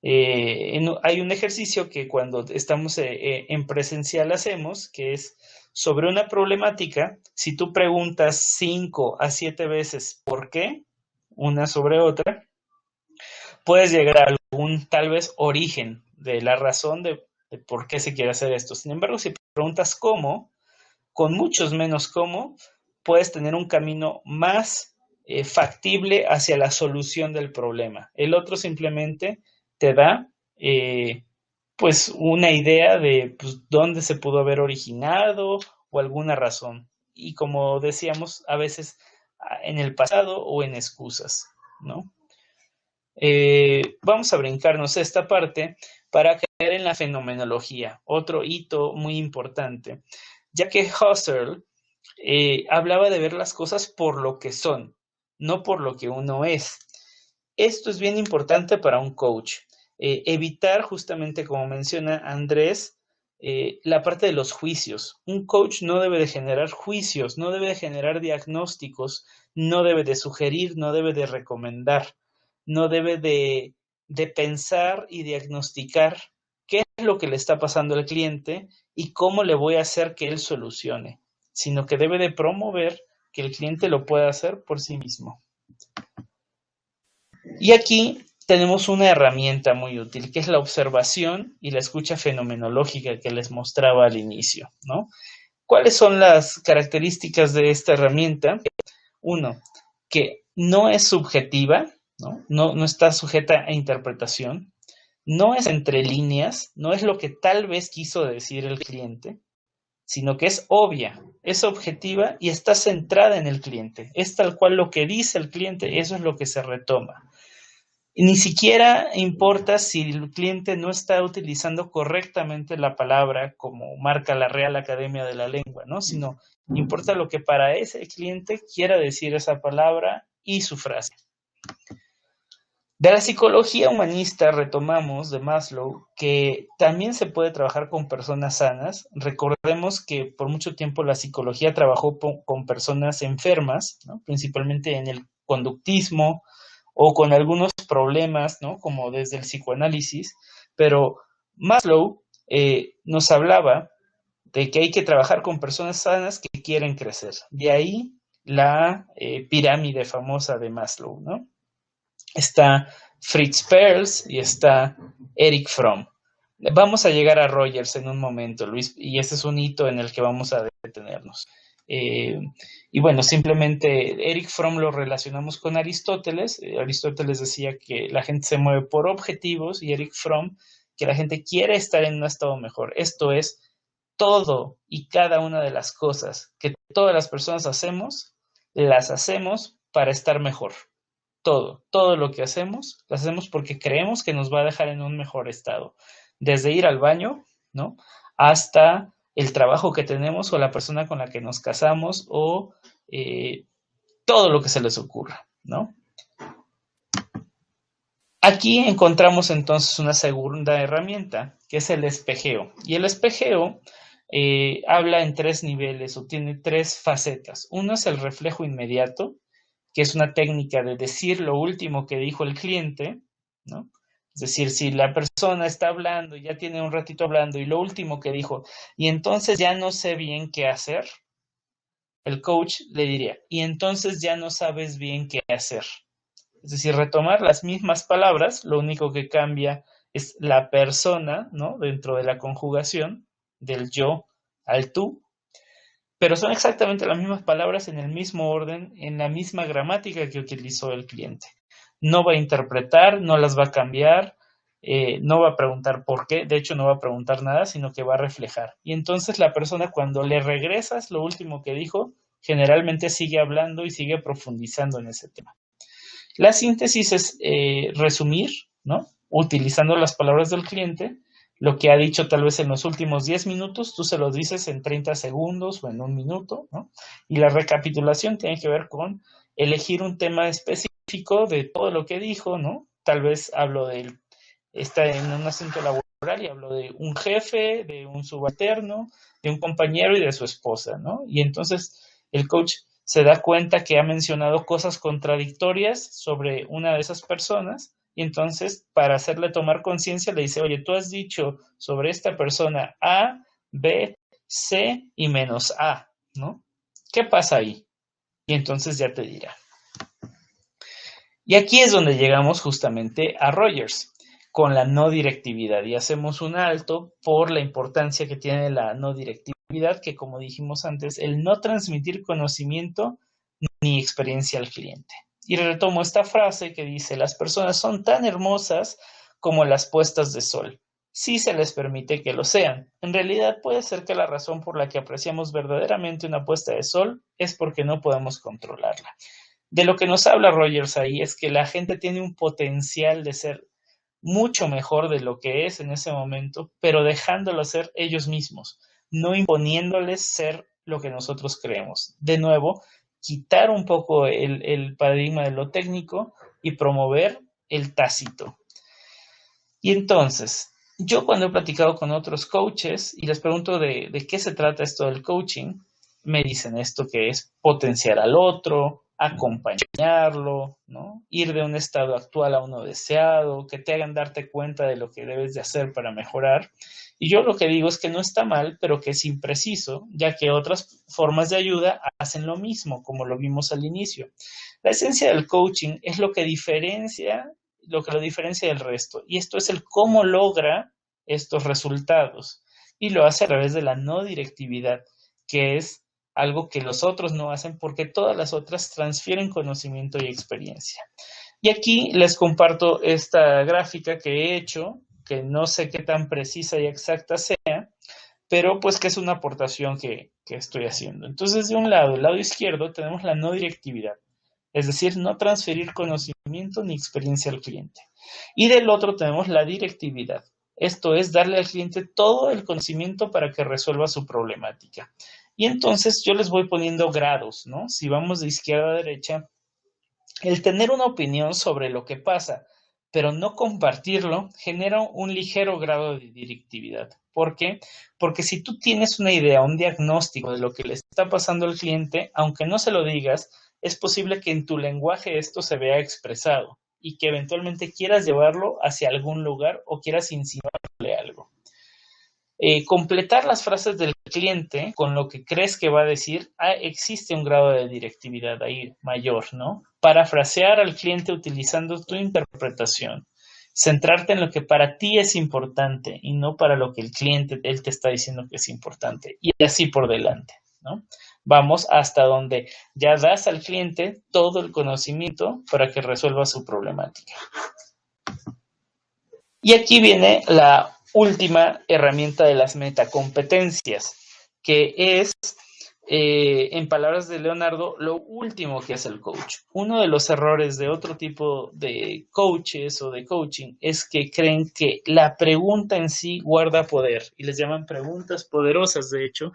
Hay un ejercicio que cuando estamos en presencial hacemos, que es sobre una problemática, si tú preguntas 5 a 7 veces por qué, una sobre otra, puedes llegar a algún tal vez origen de la razón de por qué se quiere hacer esto. Sin embargo, si preguntas cómo, con muchos menos cómo, puedes tener un camino más factible hacia la solución del problema. El otro simplemente te da pues una idea de pues, dónde se pudo haber originado o alguna razón. Y como decíamos, a veces en el pasado o en excusas, ¿no? Vamos a brincarnos esta parte para caer en la fenomenología, otro hito muy importante, ya que Husserl hablaba de ver las cosas por lo que son, no por lo que uno es. Esto es bien importante para un coach. Evitar justamente, como menciona Andrés, la parte de los juicios. Un coach no debe de generar juicios, no debe de generar diagnósticos, no debe de sugerir, no debe de recomendar, no debe de pensar y diagnosticar qué es lo que le está pasando al cliente y cómo le voy a hacer que él solucione, sino que debe de promover que el cliente lo pueda hacer por sí mismo. Y aquí tenemos una herramienta muy útil, que es la observación y la escucha fenomenológica que les mostraba al inicio, ¿no? ¿Cuáles son las características de esta herramienta? Uno, que no es subjetiva, ¿no? No está sujeta a interpretación, no es entre líneas, no es lo que tal vez quiso decir el cliente, sino que es obvia, es objetiva y está centrada en el cliente. Es tal cual lo que dice el cliente, eso es lo que se retoma. Y ni siquiera importa si el cliente no está utilizando correctamente la palabra como marca la Real Academia de la Lengua, ¿no? Sino importa lo que para ese cliente quiera decir esa palabra y su frase. De la psicología humanista retomamos de Maslow que también se puede trabajar con personas sanas. Recordemos que por mucho tiempo la psicología trabajó con personas enfermas, ¿no? Principalmente en el conductismo o con algunos problemas, ¿no? Como desde el psicoanálisis, pero Maslow nos hablaba de que hay que trabajar con personas sanas que quieren crecer. De ahí la pirámide famosa de Maslow, ¿no? Está Fritz Perls y está Eric Fromm. Vamos a llegar a Rogers en un momento, Luis, y este es un hito en el que vamos a detenernos. Y bueno, simplemente Eric Fromm lo relacionamos con Aristóteles. Aristóteles decía que la gente se mueve por objetivos y Eric Fromm que la gente quiere estar en un estado mejor. Esto es todo y cada una de las cosas que todas las personas hacemos, las hacemos para estar mejor. Todo lo que hacemos, lo hacemos porque creemos que nos va a dejar en un mejor estado. Desde ir al baño, ¿no? Hasta el trabajo que tenemos o la persona con la que nos casamos o todo lo que se les ocurra, ¿no? Aquí encontramos entonces una segunda herramienta, que es el espejeo. Y el espejeo habla en tres niveles o tiene tres facetas. Uno es el reflejo inmediato, que es una técnica de decir lo último que dijo el cliente, ¿no? Es decir, si la persona está hablando, ya tiene un ratito hablando y lo último que dijo, y entonces ya no sé bien qué hacer, el coach le diría, y entonces ya no sabes bien qué hacer. Es decir, retomar las mismas palabras, lo único que cambia es la persona, ¿no? Dentro de la conjugación, del yo al tú, pero son exactamente las mismas palabras en el mismo orden, en la misma gramática que utilizó el cliente. No va a interpretar, no las va a cambiar, no va a preguntar por qué, de hecho no va a preguntar nada, sino que va a reflejar. Y entonces la persona cuando le regresas lo último que dijo, generalmente sigue hablando y sigue profundizando en ese tema. La síntesis es resumir, ¿no? Utilizando las palabras del cliente, lo que ha dicho tal vez en los últimos 10 minutos, tú se lo dices en 30 segundos o en un minuto, ¿no? Y la recapitulación tiene que ver con elegir un tema específico de todo lo que dijo, ¿no? Tal vez hablo de, está en un asunto laboral y hablo de un jefe, de un subalterno, de un compañero y de su esposa, ¿no? Y entonces el coach se da cuenta que ha mencionado cosas contradictorias sobre una de esas personas y entonces para hacerle tomar conciencia le dice, oye, tú has dicho sobre esta persona A, B, C y menos A, ¿no? ¿Qué pasa ahí? Y entonces ya te dirá. Y aquí es donde llegamos justamente a Rogers con la no directividad y hacemos un alto por la importancia que tiene la no directividad, que como dijimos antes, el no transmitir conocimiento ni experiencia al cliente. Y retomo esta frase que dice, las personas son tan hermosas como las puestas de sol, si se les permite que lo sean. En realidad puede ser que la razón por la que apreciamos verdaderamente una puesta de sol es porque no podemos controlarla. De lo que nos habla Rogers ahí es que la gente tiene un potencial de ser mucho mejor de lo que es en ese momento, pero dejándolo ser ellos mismos, no imponiéndoles ser lo que nosotros creemos. De nuevo, quitar un poco el paradigma de lo técnico y promover el tácito. Y entonces, yo cuando he platicado con otros coaches y les pregunto de qué se trata esto del coaching, me dicen esto que es potenciar al otro, acompañarlo, ¿no? Ir de un estado actual a uno deseado, que te hagan darte cuenta de lo que debes de hacer para mejorar. Y yo lo que digo es que no está mal, pero que es impreciso, ya que otras formas de ayuda hacen lo mismo, como lo vimos al inicio. La esencia del coaching es lo que lo diferencia del resto, y esto es el cómo logra estos resultados, y lo hace a través de la no directividad, que es algo que los otros no hacen porque todas las otras transfieren conocimiento y experiencia. Y aquí les comparto esta gráfica que he hecho, que no sé qué tan precisa y exacta sea, pero pues que es una aportación que estoy haciendo. Entonces, de un lado, el lado izquierdo, tenemos la no directividad, es decir, no transferir conocimiento ni experiencia al cliente. Y del otro tenemos la directividad, esto es darle al cliente todo el conocimiento para que resuelva su problemática. Y entonces yo les voy poniendo grados, ¿no? Si vamos de izquierda a derecha, el tener una opinión sobre lo que pasa, pero no compartirlo, genera un ligero grado de directividad. ¿Por qué? Porque si tú tienes una idea, un diagnóstico de lo que le está pasando al cliente, aunque no se lo digas, es posible que en tu lenguaje esto se vea expresado y que eventualmente quieras llevarlo hacia algún lugar o quieras insinuarle algo. Completar las frases del cliente con lo que crees que va a decir, existe un grado de directividad ahí mayor, ¿no? Parafrasear al cliente utilizando tu interpretación. Centrarte en lo que para ti es importante y no para lo que el cliente, él te está diciendo que es importante. Y así por delante, ¿no? Vamos hasta donde ya das al cliente todo el conocimiento para que resuelva su problemática. Y aquí viene la última herramienta de las metacompetencias, que es, en palabras de Leonardo, lo último que hace el coach. Uno de los errores de otro tipo de coaches o de coaching es que creen que la pregunta en sí guarda poder, y les llaman preguntas poderosas, de hecho,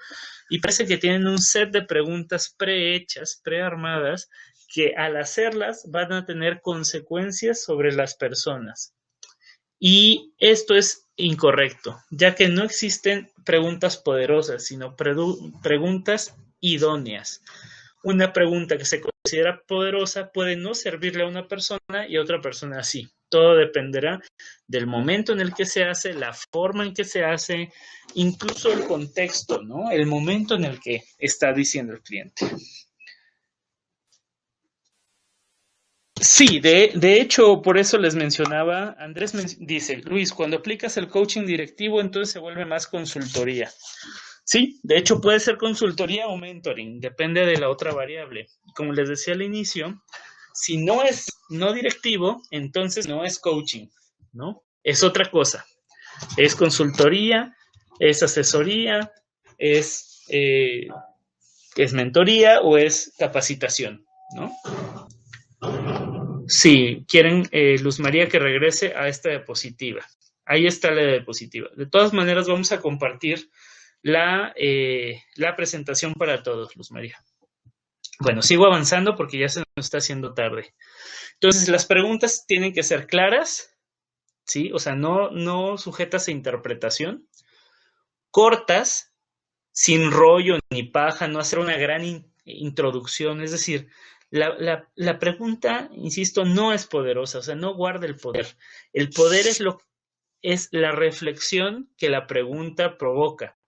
y parece que tienen un set de preguntas prehechas, prearmadas, que al hacerlas van a tener consecuencias sobre las personas. Y esto es incorrecto, ya que no existen preguntas poderosas, sino preguntas idóneas. Una pregunta que se considera poderosa puede no servirle a una persona y a otra persona sí. Todo dependerá del momento en el que se hace, la forma en que se hace, incluso el contexto, ¿no? El momento en el que está diciendo el cliente. Sí, de hecho, por eso les mencionaba, Andrés dice, Luis, cuando aplicas el coaching directivo, entonces se vuelve más consultoría. Sí, de hecho puede ser consultoría o mentoring, depende de la otra variable. Como les decía al inicio, si no es no directivo, entonces no es coaching, ¿no? Es otra cosa. Es consultoría, es asesoría, es mentoría o es capacitación, ¿no? Sí, quieren Luz María que regrese a esta diapositiva. Ahí está la diapositiva. De todas maneras, vamos a compartir la presentación para todos, Luz María. Bueno, sigo avanzando porque ya se nos está haciendo tarde. Entonces, las preguntas tienen que ser claras, ¿sí? O sea, no sujetas a interpretación, cortas, sin rollo ni paja, no hacer una gran introducción, es decir, la pregunta, insisto, no es poderosa, o sea, no guarda el poder. El poder es la reflexión que la pregunta provoca.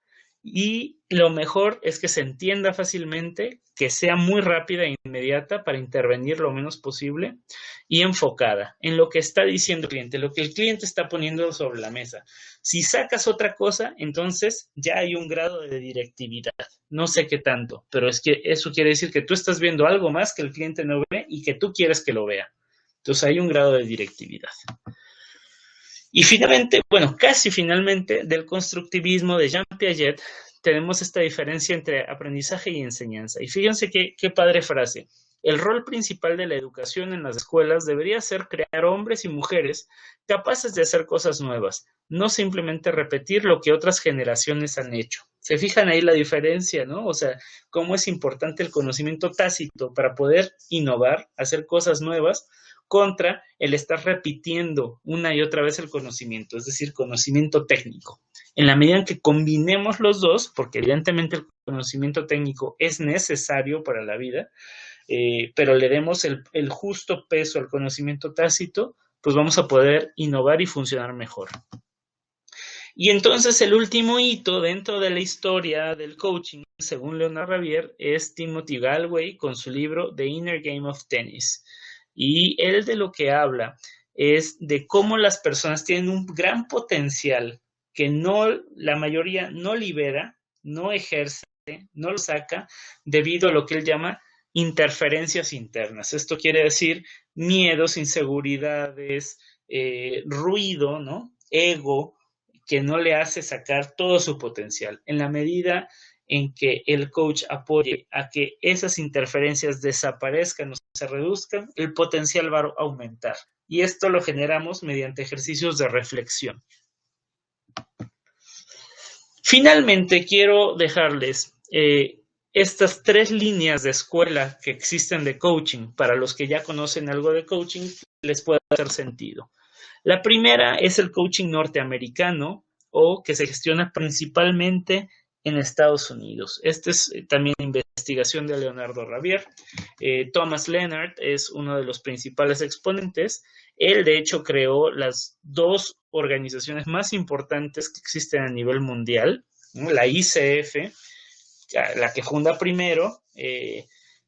Y lo mejor es que se entienda fácilmente, que sea muy rápida e inmediata para intervenir lo menos posible y enfocada en lo que está diciendo el cliente, lo que el cliente está poniendo sobre la mesa. Si sacas otra cosa, entonces ya hay un grado de directividad. No sé qué tanto, pero es que eso quiere decir que tú estás viendo algo más que el cliente no ve y que tú quieres que lo vea. Entonces hay un grado de directividad. Y finalmente, bueno, casi finalmente, del constructivismo de Jean Piaget, tenemos esta diferencia entre aprendizaje y enseñanza. Y fíjense qué padre frase. El rol principal de la educación en las escuelas debería ser crear hombres y mujeres capaces de hacer cosas nuevas, no simplemente repetir lo que otras generaciones han hecho. ¿Se fijan ahí la diferencia, no? O sea, cómo es importante el conocimiento tácito para poder innovar, hacer cosas nuevas, contra el estar repitiendo una y otra vez el conocimiento, es decir, conocimiento técnico. En la medida en que combinemos los dos, porque evidentemente el conocimiento técnico es necesario para la vida, pero le demos el justo peso al conocimiento tácito, pues vamos a poder innovar y funcionar mejor. Y entonces el último hito dentro de la historia del coaching, según Leonard Ravier, es Timothy Galway con su libro The Inner Game of Tennis. Y él de lo que habla es de cómo las personas tienen un gran potencial que la mayoría no libera, no ejerce, no lo saca debido a lo que él llama interferencias internas. Esto quiere decir miedos, inseguridades, ruido, ¿no? Ego, que no le hace sacar todo su potencial. En la medida en que el coach apoye a que esas interferencias desaparezcan o se reduzcan, el potencial va a aumentar. Y esto lo generamos mediante ejercicios de reflexión. Finalmente, quiero dejarles estas 3 líneas de escuela que existen de coaching. Para los que ya conocen algo de coaching, les puede hacer sentido. La primera es el coaching norteamericano, o que se gestiona principalmente en Estados Unidos. Esta es también investigación de Leonardo Ravier. Thomas Leonard es uno de los principales exponentes. Él, de hecho, creó las 2 organizaciones más importantes que existen a nivel mundial, ¿no? La ICF, la que funda primero,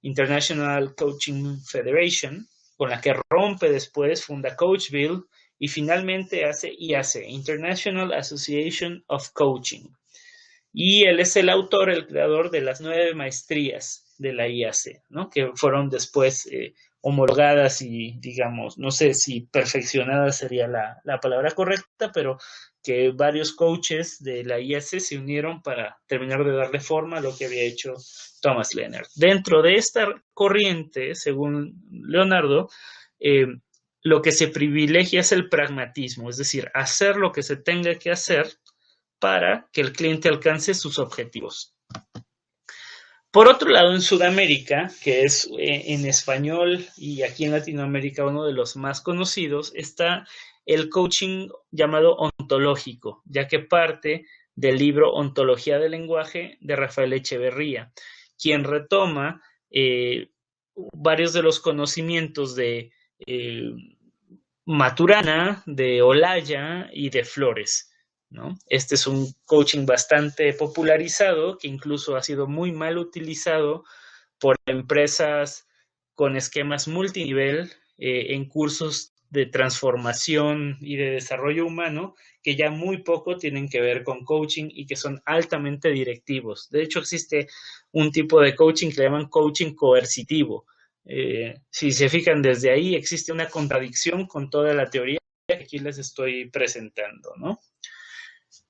International Coaching Federation, con la que rompe después, funda Coachville, y finalmente hace IAC, International Association of Coaching. Y él es el autor, el creador de las 9 maestrías de la IAC, ¿no? Que fueron después homologadas y, digamos, no sé si perfeccionadas sería la palabra correcta, pero que varios coaches de la IAC se unieron para terminar de darle forma a lo que había hecho Thomas Leonard. Dentro de esta corriente, según Leonardo, lo que se privilegia es el pragmatismo, es decir, hacer lo que se tenga que hacer para que el cliente alcance sus objetivos. Por otro lado, en Sudamérica, que es en español y aquí en Latinoamérica uno de los más conocidos, está el coaching llamado ontológico, ya que parte del libro Ontología del lenguaje de Rafael Echeverría, quien retoma varios de los conocimientos de Maturana, de Olaya y de Flores, ¿no? Este es un coaching bastante popularizado, que incluso ha sido muy mal utilizado por empresas con esquemas multinivel en cursos de transformación y de desarrollo humano, que ya muy poco tienen que ver con coaching y que son altamente directivos. De hecho, existe un tipo de coaching que le llaman coaching coercitivo. Si se fijan desde ahí, existe una contradicción con toda la teoría que aquí les estoy presentando, ¿no?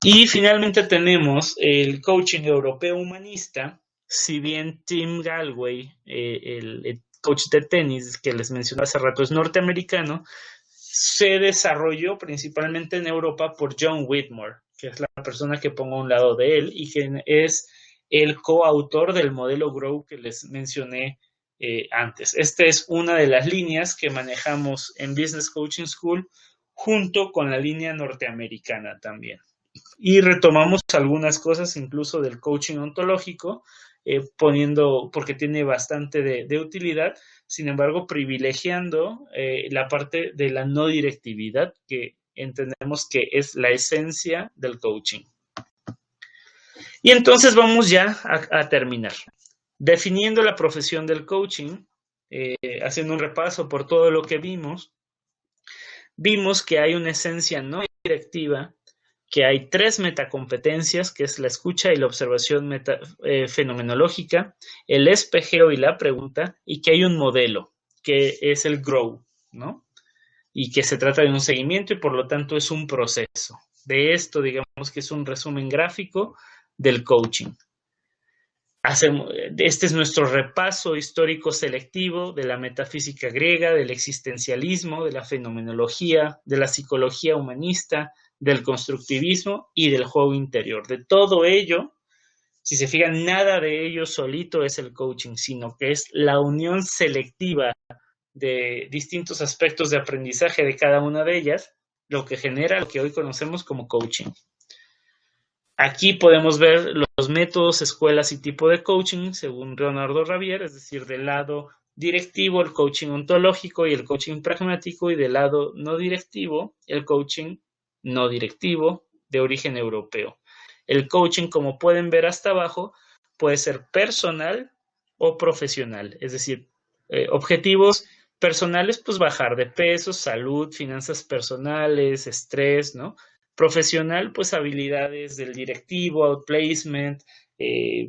Y finalmente tenemos el coaching europeo humanista. Si bien Tim Gallwey, el coach de tenis que les mencioné hace rato, es norteamericano, se desarrolló principalmente en Europa por John Whitmore, que es la persona que pongo a un lado de él y que es el coautor del modelo Grow que les mencioné antes. Esta es una de las líneas que manejamos en Business Coaching School junto con la línea norteamericana también. Y retomamos algunas cosas incluso del coaching ontológico, porque tiene bastante de utilidad, sin embargo, privilegiando la parte de la no directividad, que entendemos que es la esencia del coaching. Y entonces vamos ya a terminar. Definiendo la profesión del coaching, haciendo un repaso por todo lo que vimos que hay una esencia no directiva, que hay 3 metacompetencias, que es la escucha y la observación fenomenológica, el espejeo y la pregunta, y que hay un modelo, que es el GROW, ¿no? Y que se trata de un seguimiento y por lo tanto es un proceso. De esto, digamos que es un resumen gráfico del coaching. Este es nuestro repaso histórico selectivo de la metafísica griega, del existencialismo, de la fenomenología, de la psicología humanista, del constructivismo y del juego interior. De todo ello, si se fijan, nada de ello solito es el coaching, sino que es la unión selectiva de distintos aspectos de aprendizaje de cada una de ellas, lo que genera lo que hoy conocemos como coaching. Aquí podemos ver los métodos, escuelas y tipo de coaching según Leonardo Ravier, es decir, del lado directivo el coaching ontológico y el coaching pragmático, y del lado no directivo el coaching no directivo de origen europeo. El coaching, como pueden ver hasta abajo, puede ser personal o profesional, es decir, objetivos personales, pues bajar de peso, salud, finanzas personales, estrés, ¿no? Profesional, pues habilidades del directivo, outplacement,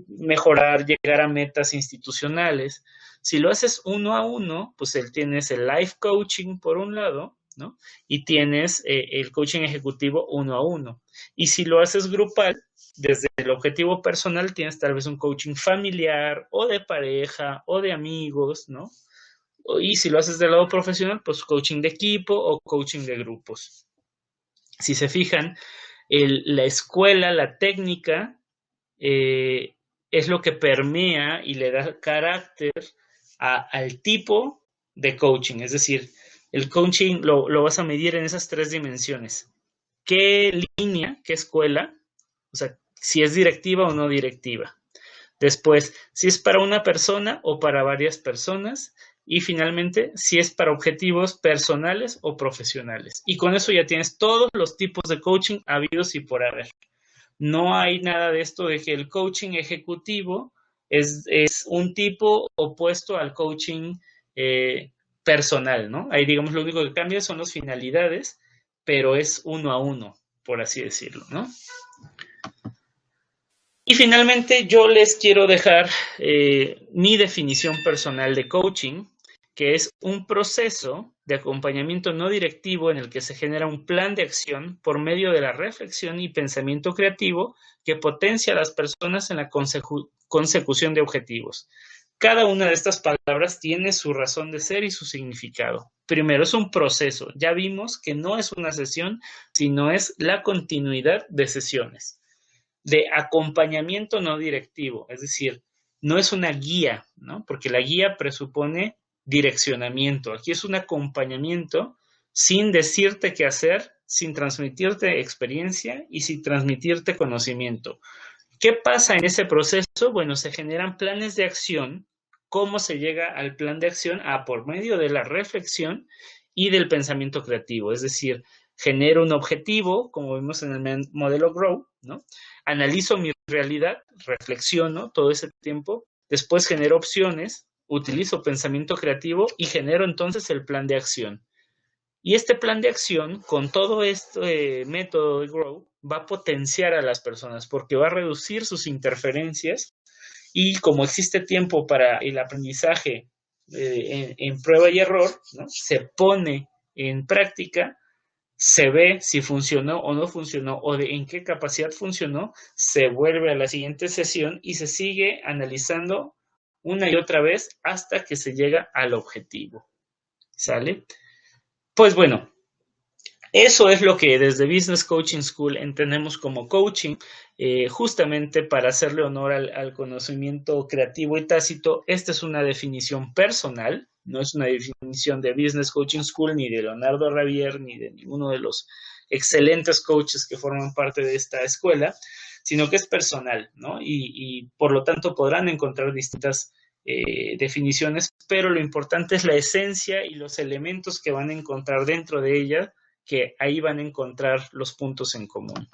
mejorar, llegar a metas institucionales. Si lo haces uno a uno, pues tienes el life coaching por un lado, ¿no? Y tienes el coaching ejecutivo uno a uno. Y si lo haces grupal, desde el objetivo personal tienes tal vez un coaching familiar o de pareja o de amigos, ¿no? Y si lo haces del lado profesional, pues coaching de equipo o coaching de grupos. Si se fijan, la escuela, la técnica, es lo que permea y le da carácter al tipo de coaching. Es decir, el coaching lo vas a medir en esas tres dimensiones. ¿Qué línea, qué escuela? O sea, si es directiva o no directiva. Después, si es para una persona o para varias personas. Y finalmente, si es para objetivos personales o profesionales. Y con eso ya tienes todos los tipos de coaching habidos y por haber. No hay nada de esto de que el coaching ejecutivo es un tipo opuesto al coaching personal, ¿no? Ahí, digamos, lo único que cambia son las finalidades, pero es uno a uno, por así decirlo, ¿no? Y finalmente yo les quiero dejar mi definición personal de coaching, que es un proceso de acompañamiento no directivo en el que se genera un plan de acción por medio de la reflexión y pensamiento creativo que potencia a las personas en la consecución de objetivos. Cada una de estas palabras tiene su razón de ser y su significado. Primero, es un proceso. Ya vimos que no es una sesión, sino es la continuidad de sesiones de acompañamiento no directivo, es decir, no es una guía, ¿no? Porque la guía presupone direccionamiento. Aquí es un acompañamiento sin decirte qué hacer, sin transmitirte experiencia y sin transmitirte conocimiento. ¿Qué pasa en ese proceso? Bueno, se generan planes de acción. ¿Cómo se llega al plan de acción? Por medio de la reflexión y del pensamiento creativo. Es decir, genero un objetivo, como vimos en el modelo Grow, ¿no? Analizo mi realidad, reflexiono todo ese tiempo, después genero opciones, utilizo pensamiento creativo y genero entonces el plan de acción. Y este plan de acción, con todo este método de Grow, va a potenciar a las personas porque va a reducir sus interferencias y como existe tiempo para el aprendizaje en prueba y error, ¿no? Se pone en práctica, se ve si funcionó o no funcionó o en qué capacidad funcionó, se vuelve a la siguiente sesión y se sigue analizando una y otra vez hasta que se llega al objetivo. ¿Sale? Pues bueno, eso es lo que desde Business Coaching School entendemos como coaching, justamente para hacerle honor al conocimiento creativo y tácito. Esta es una definición personal, no es una definición de Business Coaching School, ni de Leonardo Ravier, ni de ninguno de los excelentes coaches que forman parte de esta escuela, sino que es personal, ¿no? Y por lo tanto podrán encontrar distintas definiciones, pero lo importante es la esencia y los elementos que van a encontrar dentro de ella, que ahí van a encontrar los puntos en común.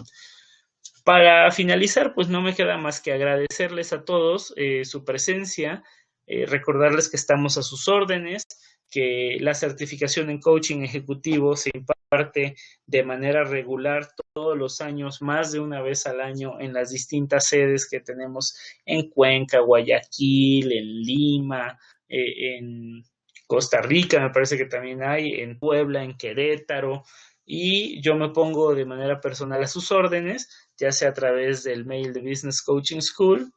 Para finalizar, pues no me queda más que agradecerles a todos su presencia, recordarles que estamos a sus órdenes, que la certificación en coaching ejecutivo se imparte de manera regular todos los años, más de una vez al año, en las distintas sedes que tenemos en Cuenca, Guayaquil, en Lima, en Costa Rica, me parece que también hay, en Puebla, en Querétaro, y yo me pongo de manera personal a sus órdenes, ya sea a través del mail de Business Coaching School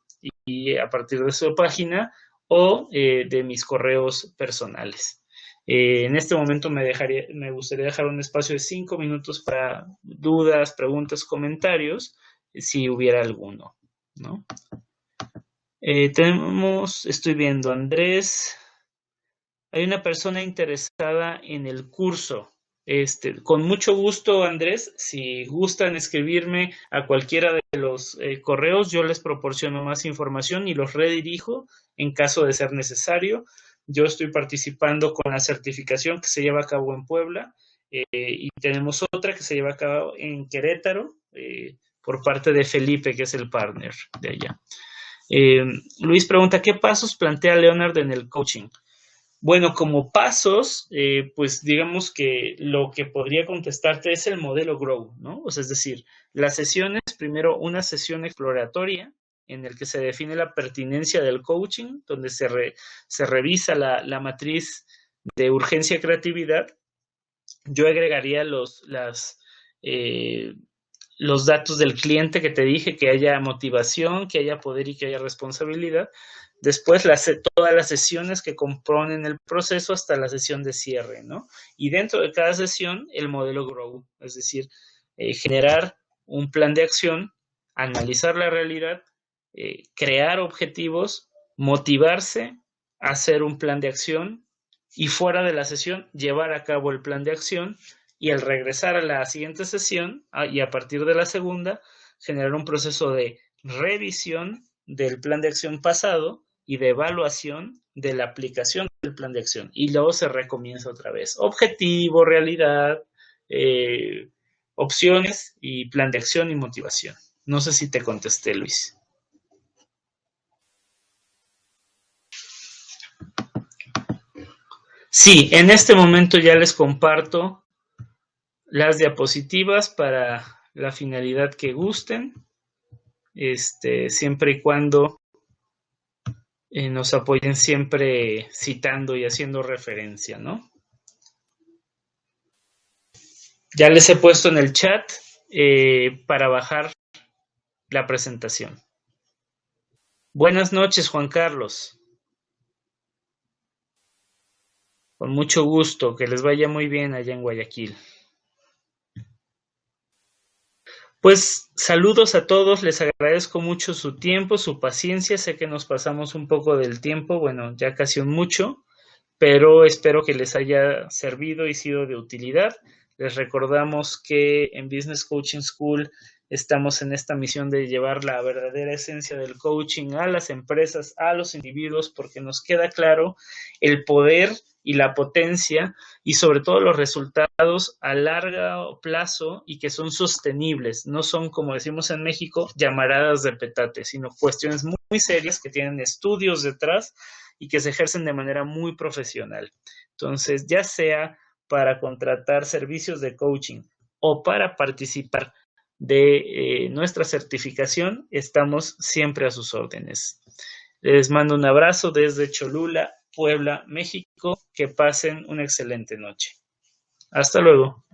y a partir de su página o de mis correos personales. En este momento me gustaría dejar un espacio de 5 minutos para dudas, preguntas, comentarios, si hubiera alguno, ¿no? Estoy viendo, Andrés, hay una persona interesada en el curso. Con mucho gusto, Andrés, si gustan escribirme a cualquiera de los correos, yo les proporciono más información y los redirijo en caso de ser necesario. Yo estoy participando con la certificación que se lleva a cabo en Puebla y tenemos otra que se lleva a cabo en Querétaro por parte de Felipe, que es el partner de allá. Luis pregunta, ¿qué pasos plantea Leonard en el coaching? Bueno, como pasos, pues digamos que lo que podría contestarte es el modelo Grow, ¿no? O sea, es decir, las sesiones, primero una sesión exploratoria, en el que se define la pertinencia del coaching, donde se revisa la matriz de urgencia y creatividad, yo agregaría los datos del cliente que te dije, que haya motivación, que haya poder y que haya responsabilidad. Después todas las sesiones que componen el proceso hasta la sesión de cierre, ¿no? Y dentro de cada sesión, el modelo GROW, es decir, generar un plan de acción, analizar la realidad, crear objetivos, motivarse, hacer un plan de acción y fuera de la sesión llevar a cabo el plan de acción y al regresar a la siguiente sesión y a partir de la segunda generar un proceso de revisión del plan de acción pasado y de evaluación de la aplicación del plan de acción y luego se recomienza otra vez objetivo, realidad, opciones y plan de acción y motivación. No sé si te contesté, Luis. Sí, en este momento ya les comparto las diapositivas para la finalidad que gusten, siempre y cuando nos apoyen siempre citando y haciendo referencia, ¿no? Ya les he puesto en el chat para bajar la presentación. Buenas noches, Juan Carlos. Con mucho gusto, que les vaya muy bien allá en Guayaquil. Pues saludos a todos, les agradezco mucho su tiempo, su paciencia, sé que nos pasamos un poco del tiempo, bueno, ya casi un mucho, pero espero que les haya servido y sido de utilidad. Les recordamos que en Business Coaching School estamos en esta misión de llevar la verdadera esencia del coaching a las empresas, a los individuos, porque nos queda claro el poder y la potencia y sobre todo los resultados a largo plazo y que son sostenibles, no son, como decimos en México, llamaradas de petate, sino cuestiones muy, muy serias que tienen estudios detrás y que se ejercen de manera muy profesional. Entonces, ya sea para contratar servicios de coaching o para participar de nuestra certificación, estamos siempre a sus órdenes. Les mando un abrazo desde Cholula, Puebla, México. Que pasen una excelente noche. Hasta luego.